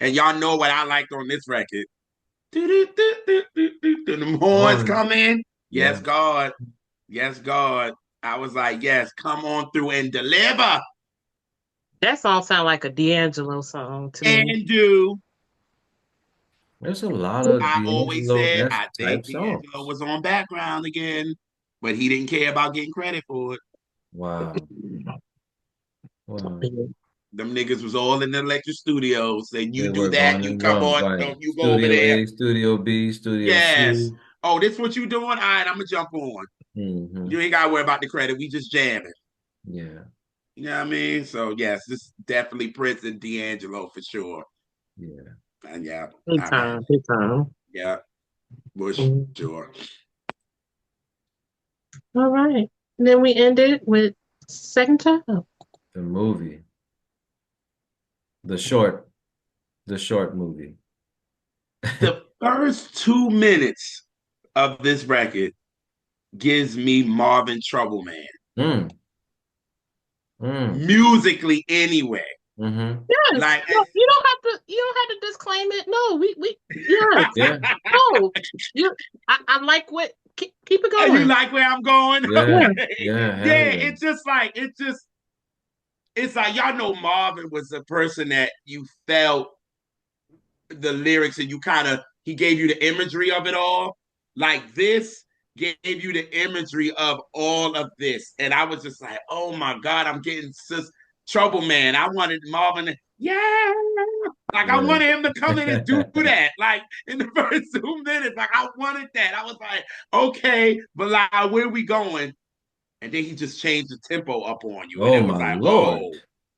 And y'all know what I liked on this record. The horns Horns. come in. Yes, Yeah. God. Yes, God. I was like, yes, come on through and deliver That song sounds like a D'Angelo song to me. and do. There's a lot of I always said D'Angelo-esque I think type D'Angelo songs. was on background again, but he didn't care about getting credit for it. Wow. Wow. Them niggas was all in the electric studio saying, They you do were that, going you in come one, on, right? don't you go over Studio there. A, Studio B, Studio Yes. C. Oh, this what you doing? All right, I'm gonna jump on. Hmm. You ain't gotta worry about the credit. We just jamming. Yeah. You know what I mean? So yes, this is definitely Prince and D'Angelo for sure. Yeah. And yeah, Big I mean, time, big time. yeah, for Mhm. sure. All right. And then we ended with second child. The movie, the short, the short movie. The first 2 minutes of this record gives me Marvin Trouble Man. Mm, mm, Musically anyway. mm-hmm. Yes. Like No, you don't have to disclaim it. No, we yes. Yeah, No. You I like what keep it you going. like where I'm going? yeah, Yeah. Okay. yeah, hell Yeah, yeah. it's like y'all know Marvin was a person that you felt the lyrics and you kind of he gave you the imagery of it all. Like this gave you the imagery of all of this. And I was just like, oh my God, I'm getting sus trouble, man. I wanted Marvin to, yeah. Like I Yeah. wanted him to come in and do that. Like in the first 2 minutes. Like I wanted that. I was like, okay, but like where we going? And then he just changed the tempo up on you. And Oh it was my like, Lord. oh,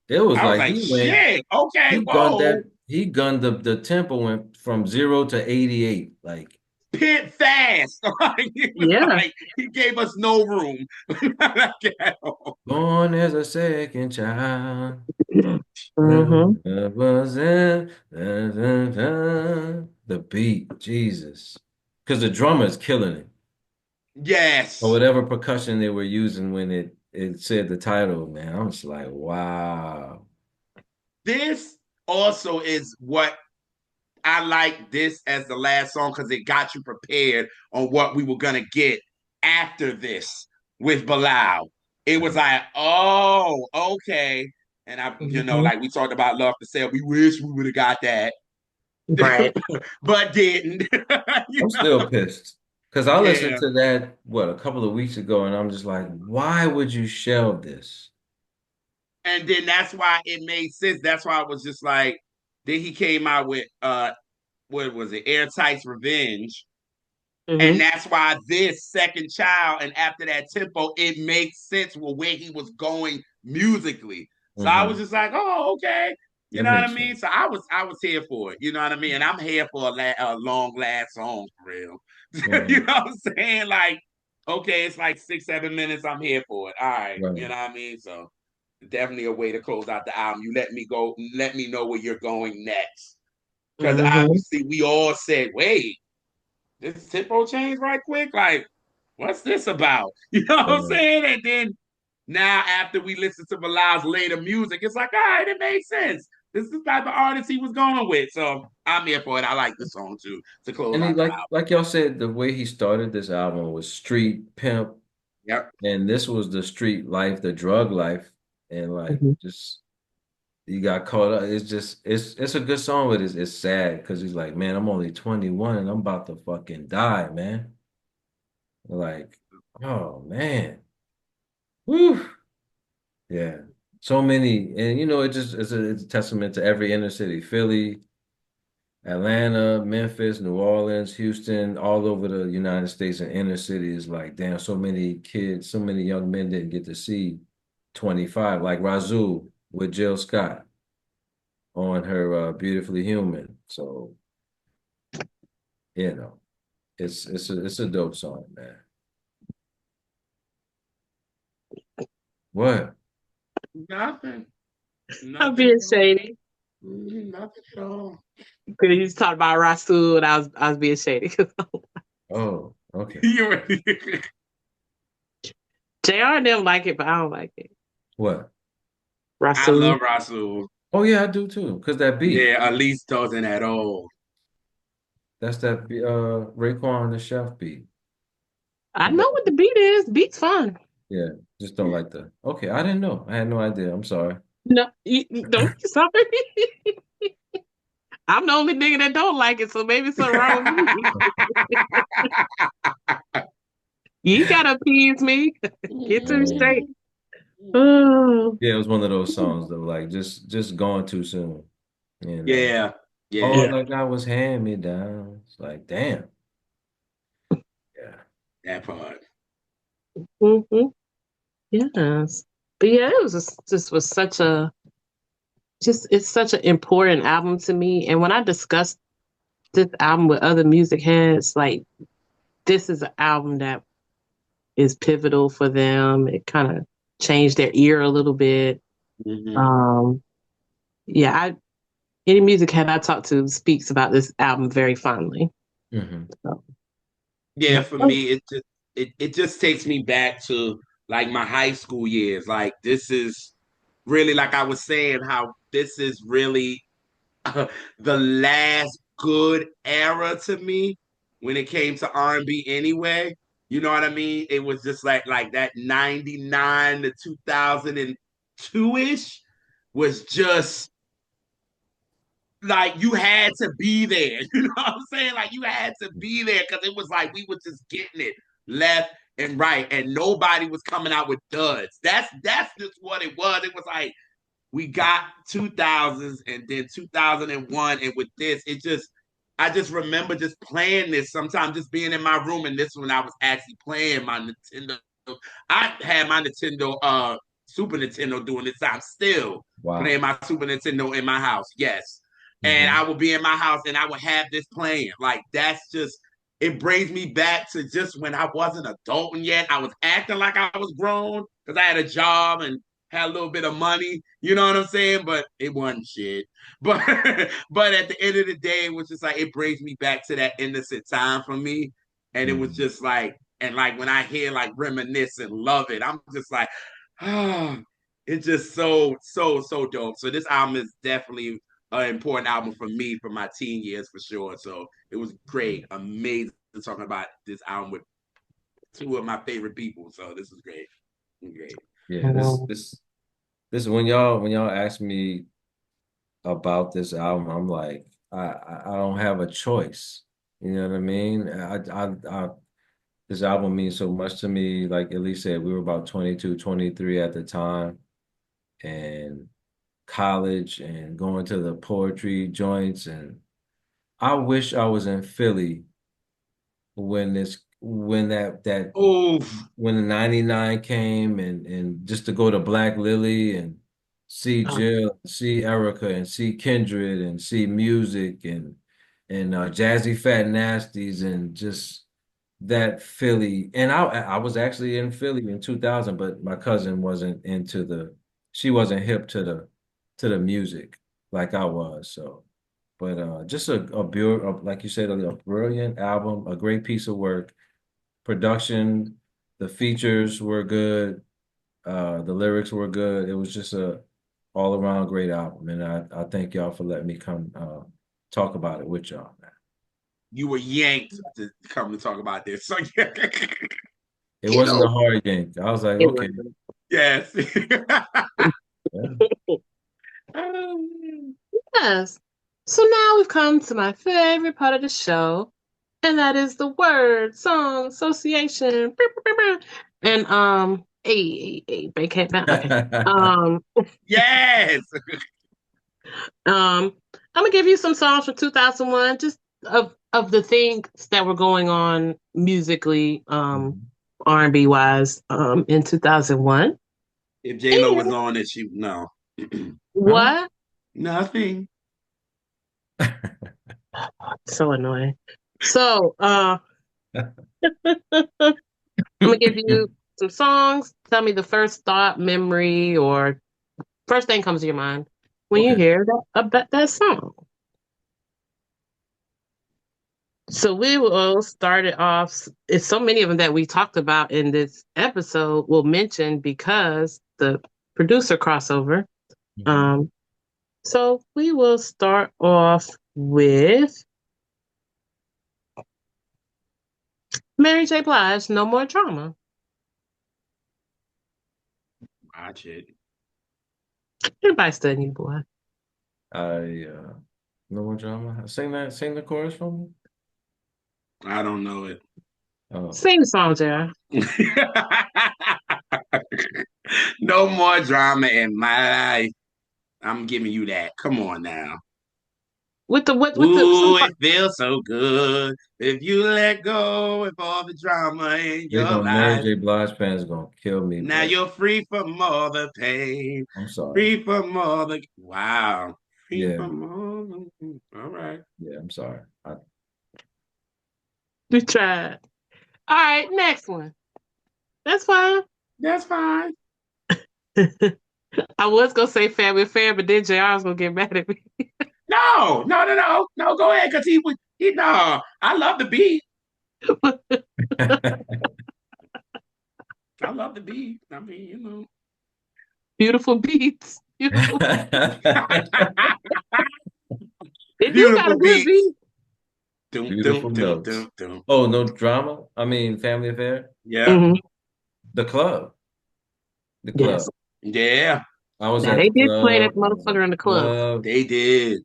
It was I was like like, shit, okay, whoa. he gunned the tempo went from 0 to 88. Like, Pit fast. Like, it was Yeah. like he gave us no room. born as a second child. Mm-hmm. The beat, Jesus. Because the drummer is killing it. Or Yes. whatever percussion they were using when it said the title, man. I'm just like, wow. This also is what I like this as the last song because it got you prepared on what we were gonna get after this with Bilal. It was like, oh, okay. And Mm-hmm. like we talked about Love to Sell. We wish we would have got that, Right. but didn't. I'm still pissed. Because I listened Yeah. to that, what, a couple of weeks ago, and I'm just like, why would you shelve this? And then that's why it made sense. That's why I was just like, then he came out with what was it, Airtight's Revenge. And Mm-hmm. that's why this second child, and after that tempo, it makes sense with where he was going musically. So I was Hmm. just like, oh, okay. You It know what makes I sense. mean? So I was here for it. You know what I mean? And I'm here for a long last song for real. You Hmm. know what I'm saying? Like, okay, it's like 6, 7 minutes. I'm here for it. All right. You Right. know what I mean? So definitely a way to close out the album. You let me know where you're going next. Because Mm-hmm. obviously we all said, wait, this tempo change right quick. Like, what's this about? You know what I'm Right. saying? And then now after we listen to Bilal's later music, it's like, all right, it makes sense. This is the type of artist he was going with. So I'm here for it. I like the song too to close And he out the like y'all said, the way he started this album was street pimp, album. and this was the street life, the drug life, and like Mm-hmm. just you got caught up. It's just it's a good song, but it's sad because he's like, man, I'm only 21 and I'm about to fucking die, man. Like, oh man. Woo. Yeah. So many, and it just it's a testament to every inner city, Philly, Atlanta, Memphis, New Orleans, Houston, all over the United States and inner cities. Like, damn, so many kids, so many young men didn't get to see 25, like Razul with Jill Scott on her Beautifully Human. So, you know, it's a dope song, man. What? Nothing. I'm Nothing being at all. shady. Nothing at all. Because you just talked about Rasul and I was being shady. Oh, okay. You- JR and them like it, but I don't like it. What? I Rasul. love Rasul. Oh yeah, I do too. Cause that beat. Yeah, Elise doesn't at all. That's that Raekwon the Chef beat. I know what the beat is. Beat's fun. Yeah, just don't like the. Okay, I didn't know. I had no idea. I'm sorry. No, you don't be sorry. I'm the only nigga that don't like it, so maybe something wrong with me. You gotta appease me. Get to the straight. Oh. Yeah, it was one of those songs that were like just gone too soon. Yeah, Yeah. All yeah, I got was hand me down. It's like, damn. Yeah. that part. Hmm. Yes. But yeah, it was just was such a just it's such an important album to me. And when I discussed this album with other music heads, like this is an album that is pivotal for them. It kind of changed their ear a little bit. Mm-hmm. Um, yeah, any music head I talk to speaks about this album very fondly. Mm-hmm. So, Yeah, yeah. for Oh, me, it just takes me back to like my high school years. Like this is really like I was saying how this is really the last good era to me when it came to R&B anyway. You know what I mean? It was just like that 99 to 2002-ish was just like you had to be there. You know what I'm saying? Like you had to be there because it was like we were just getting it left and right, and nobody was coming out with duds. That's just what it was. It was like we got 2000s and then 2001, and with this, it just I just remember just playing this sometimes, just being in my room, and this when I was actually playing my Nintendo. I had my Nintendo, Super Nintendo during this time, still Wow. playing my Super Nintendo in my house. Yes, and Mm-hmm. I would be in my house and I would have this playing. Like that's just it brings me back to just when I wasn't adulting yet. I was acting like I was grown because I had a job and had a little bit of money, you know what I'm saying? But it wasn't shit. But but at the end of the day, it was just like it brings me back to that innocent time for me. And it was Mm-hmm. just like, and like when I hear like reminisce and love it, I'm just like, oh, it's just so dope. So this album is definitely an important album for me for my teen years for sure. So it was great, amazing talking about this album with two of my favorite people. So this is great. Great. Yeah, this when y'all ask me about this album, I'm like, I don't have a choice. You know what I mean? This album means so much to me. Like Elise said, we were about 22, 23 at the time, and college and going to the poetry joints. And I wish I was in Philly when that Oh, when the 99 came and just to go to Black Lily and see Jill, see Erica and see Kindred and see music and Jazzy Fat Nasties and just that Philly. And I was actually in Philly in 2000, but my cousin wasn't into she wasn't hip to the music like I was. So, but just like you said, a brilliant album, a great piece of work. Production, the features were good, the lyrics were good. It was just a all around great album, and I thank y'all for letting me come talk about it with y'all, man. you were yanked to come to talk about this. So yeah. It You wasn't a know, hard yank. I was like, it okay, was. yes. yeah. Yes. So now we've come to my favorite part of the show, and that is the word song association. And break came back. Okay. Um, Yes. I'm gonna give you some songs from 2001, just of the things that were going on musically, R&B wise, in 2001. If J Lo was And on it, she no. Huh? what? Nothing. So annoying. So, I'm gonna give you some songs. Tell me the first thought, memory, or first thing comes to your mind when you Okay. hear that song. So we will start it off. It's so many of them that we talked about in this episode. We'll mention because the producer crossover. Mhm. Um, so we will start off with Mary J. Blige, "No More Drama." Watch it. Everybody studying you, boy. I no more drama. Sing the chorus for me. I don't know it. Oh. Sing the song, Jared. No more drama in my life. I'm giving you that. Come on now. With the with the some Ooh, part. it feels so good if you let go of all the drama in your Mary life. J. Blige fans gonna kill me, Now but you're free from all the pain, I'm sorry. free from all the wow, free Yeah, from all the. All right, yeah, I'm sorry. We tried. All right, next one. That's fine. That's fine. I was gonna say Family Affair, but then JR was gonna get mad at me. No, no, no, no, no. Go ahead, cause he was. He no. I love the beat. I love the beat. I mean, Beautiful beats. Beautiful. It do got beautiful a good beats. beat. Doom, doom, Beautiful doom, notes. doom, doom. Oh, no drama? I mean, family affair? Yeah, Hmm. The club. The Yes. club. yeah. I was Now at they the did play club. that I was at motherfucker in the the club. club. They did.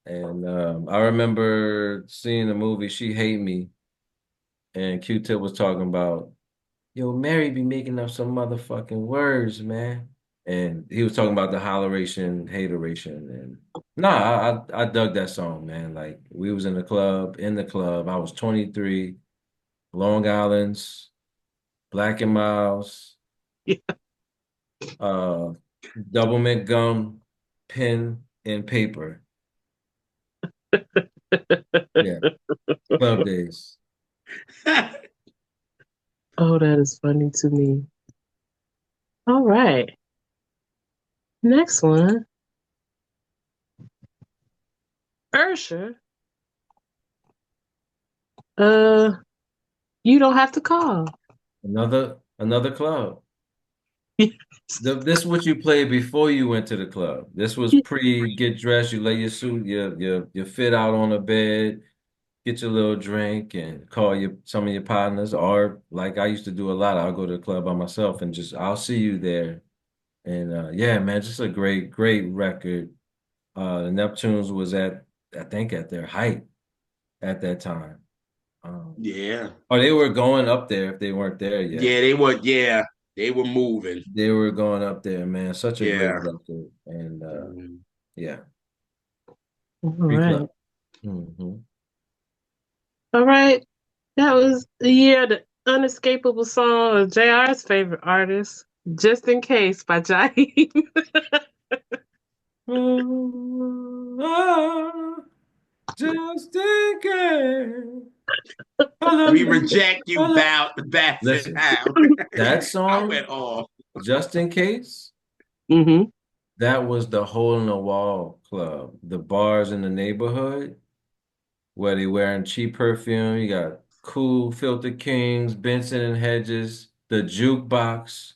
And I remember seeing the movie She Hate Me, and Q-Tip was talking about, yo, Mary be making up some motherfucking words, man. And he was talking about the holleration, hateration, and nah, I dug that song, man. Like we was in the club. I was 23, Long Island's, Black and Miles, uh, double mint gum, pen, and paper. Yeah, club days. Oh, that is funny to me. All right. Next one. Ursher. Uh, you don't have to call. Another club. This is what you played before you went to the club. This was pre get dressed, you lay your suit, your fit out on the bed, get your little drink and call some of your partners. Or like I used to do a lot, I'll go to the club by myself and just I'll see you there. And yeah, man, just a great record. The Neptunes was I think at their height at that time. Um, Yeah. or they were going up there if they weren't there yet. Yeah, they were. Yeah, they were moving. They were going up there, man. Such a great Yeah. record. And Mhm. yeah, All free club. right. Hmm. All right. That was the year the unescapable song of JR's favorite artist, Just in Case by Jaheim. Just in case. I love We you. reject I you, love. bow, bats and Listen, hound. that I went song, off. just in case, Hmm. that was the hole in the wall club. The bars in the neighborhood where they wearing cheap perfume. You got Cool, Filter Kings, Benson and Hedges, the jukebox,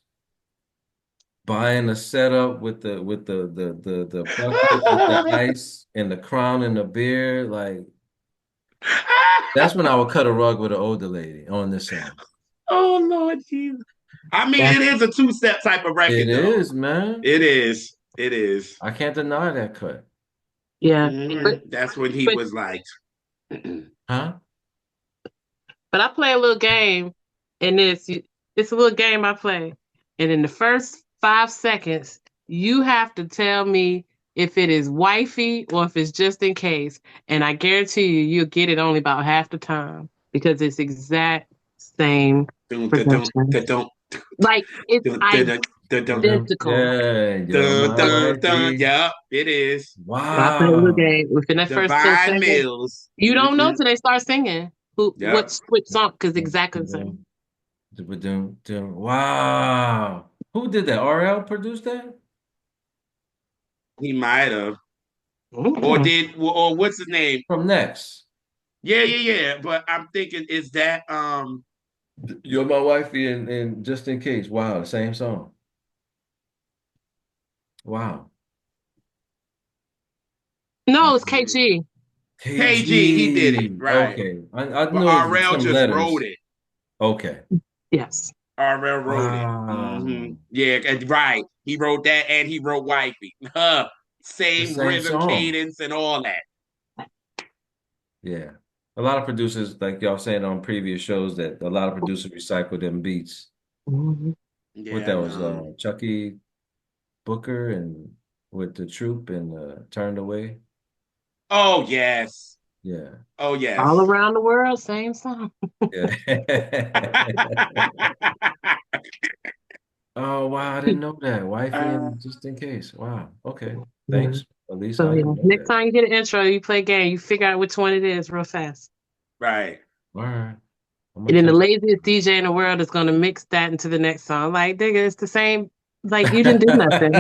buying the setup with the bucket with the ice and the crown and the beer. Like that's when I would cut a rug with an older lady on this song. Oh Lord Jesus. I mean, Yeah. it is a two-step type of record, It though. is, man. It is. It is. I can't deny that cut. Yeah. But That's when he but was like, Huh? but I play a little game in this. It's a little game I play. And in the first 5 seconds, you have to tell me if it is wifey or if it's just in case. And I guarantee you, you'll get it only about half the time because it's exact same dun, dun, dun, production. dun, dun, Like it's dun, dun, dun, dun, dun, identical. Yeah, you're dun, my dun, dun. wifey. Yup, it is. I play a little Wow. game within that first two Divine seconds. Mills. You don't know till they start singing who Yep. which song because exactly the same. Wow. Who did that? RL produced that? He might have. Or Mm. did, or what's his name? From Next. Yeah, yeah, yeah. But I'm thinking, is that You're my wifey and just in case. Wow, the same song. Wow. No, Wow. it's KG. KG? He did it, KG. right. Okay. I But know it's RL some just wrote letters. it. Okay. Yes. RL wrote it. Wow. Yeah, right. He wrote that and he wrote Wifey. The Same same rhythm, song. cadence, and all that. Yeah. A lot of producers, like y'all saying on previous shows, that a lot of producers recycle them beats. Mhm. What Yeah, I that was, know. Chucky Booker and with the troop and Turned Away. Oh yes. Yeah. Oh All yes. around the world, same song. Yeah. Oh wow, I didn't know that. Wifey uh, and just in case. Wow. Okay. Yeah. Thanks, Elisa. So I yeah, didn't know next that. time you get an intro, you play a game, you figure out which one it is real fast. right. All right. I'm gonna And then the test. laziest DJ in the world is gonna mix that into the next song. Like, nigga, it's the same. Like, you didn't do nothing.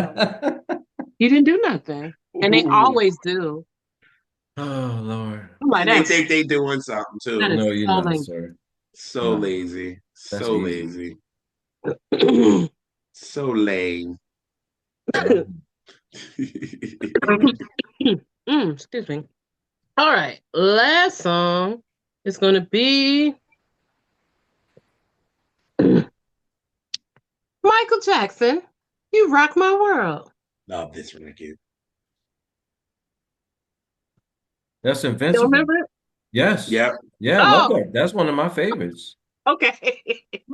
You didn't do nothing. And they Ooh. always do. Oh Lord. I'm like, And they think they doing something that too. is No, you're so not, lame. sir. So No, lazy. that's So easy. lazy. So lame. No. Excuse me. All right. Last song is gonna be Michael Jackson. You rock my world. Love this record. That's You Invincible. remember it? Yes. Yep. Yeah, I love Oh, that. That's one of my favorites. okay.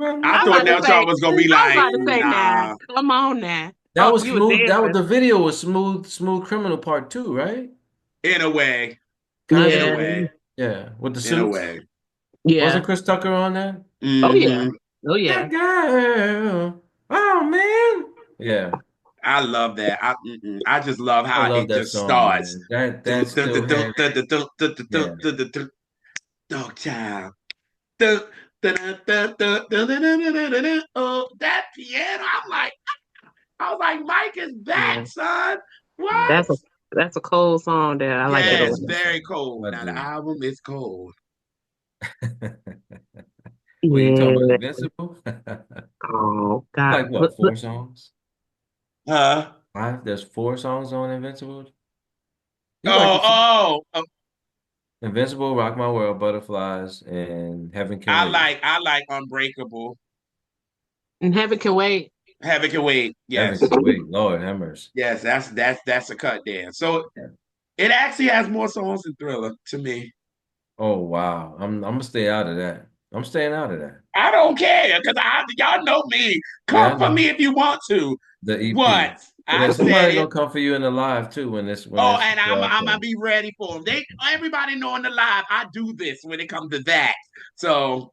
I I'm thought about to Neltron say, was gonna be I was like, about to say now. nah. Come on now. That Oh, was you were smooth. That was dancing. the video was smooth criminal part two, right? In a way. Kind In a Yeah. of. way. Yeah, with the In a suits. way. Yeah. Wasn't Chris Tucker on that? Oh yeah. Hmm. Oh yeah. That girl. Oh man. Yeah. I love that. I just love I how love it that just song, starts. man. That still had yeah. Dog child. Oh, that piano. I was like, Mike is back, Yeah. son. Yeah. What? That's a cold song there. I like I it a Yes, love lot. that very song. cold. I Now the do. album is cold. What you talking about? Yeah. Invincible? Oh God. Like what, four songs? Huh? Five? There's four songs on Invincible. You like Oh, the oh, oh, Invincible, Rock My World, Butterflies, and Heaven Can Wait. I like Unbreakable. And heaven can wait. Heaven Can Wait. Heaven Yes. Can Wait. Lord have mercy. Yes, that's a cut there. So Yeah. it actually has more songs than Thriller to me. Oh wow. I'm gonna stay out of that. I'm staying out of that. I don't care because y'all know me. Yeah, I Come for know. me if you want to. The EP. What? And I then said somebody it. gonna come for you in the live too when Oh, it's and well, I'm gonna so. be ready for them. Everybody know in the live I do this when it comes to that. So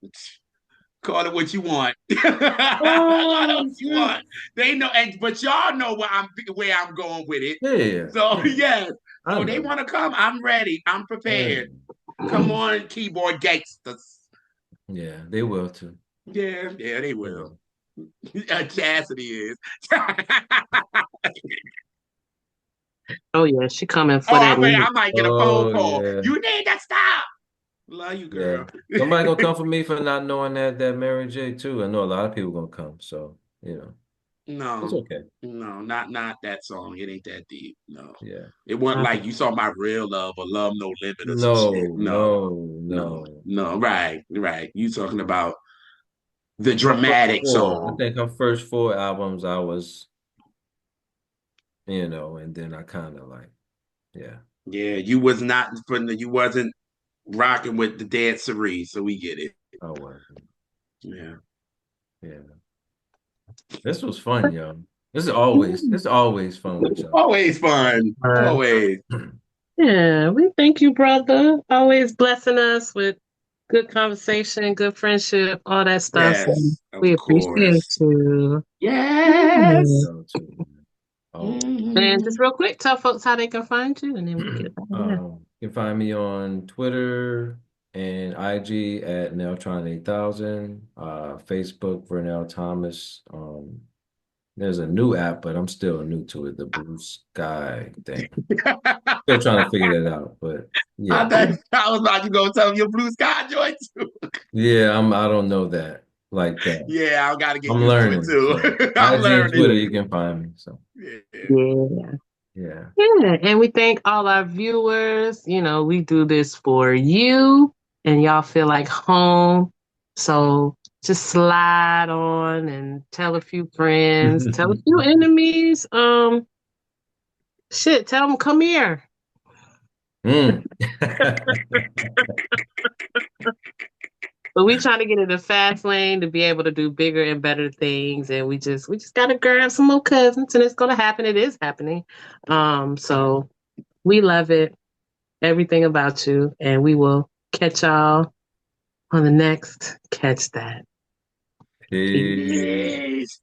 call it what you want. Call it what Oh you shit. want. They know, but y'all know where I'm going with it. Yeah, So yeah. yes. I So they know. want to come. I'm ready. I'm Yeah. prepared. Come on, keyboard gangsters. Yeah, they will too. Yeah, yeah, they They will. will. Chastity is. Oh yeah, she coming Oh, for that I next. might get a phone Oh call. yeah. You need to stop. Love you, Yeah. girl. Somebody gonna come for me for not knowing that Mary J too. I know a lot of people gonna come, so it's No, okay. no, not that song. It ain't that deep. No, Yeah. it wasn't I like you saw my real love or love no limit or some shit. No, No, no, no, no. no. Right, right. You talking about the Her first dramatic four. I song? think her first four albums I was, and then I kind of like, yeah. Yeah, you was not putting. You wasn't rocking with the dancery, so we get it. I was. Yeah, Yeah. This was fun, yo. This is always fun with y'all. always fun. Always. Yeah, we thank you, brother. Always blessing us with good conversation, good friendship, all that stuff. So Yes, we of appreciate course. you. Yes. Yeah. Y'all too, man. Always. And Mhm. just real quick, tell folks how they can find you, and then we get out of there. You can find me on Twitter and IG at Neltron 8000, Facebook Vernell Thomas. There's a new app, but I'm still new to it, the Blue Sky thing. Still trying to figure that out, but I yeah. thought I was about to go tell you your blue sky joint too. Yeah, I don't know that like that. Yeah, I gotta get I'm used to it learning. too. So I'm IG and Twitter, learning. you can find me. So Yeah. Yeah. yeah. Yeah. And we thank all our viewers. You know, we do this for you, and y'all feel like home. So just slide on and tell a few friends, tell a few enemies. Shit, tell them come here. Mm. But we trying to get in the fast lane to be able to do bigger and better things, and we just gotta grab some more cousins, and it's gonna happen. It is happening. So we love it, everything about you, and we will catch y'all on the next Catch That. Peace. Peace. Peace.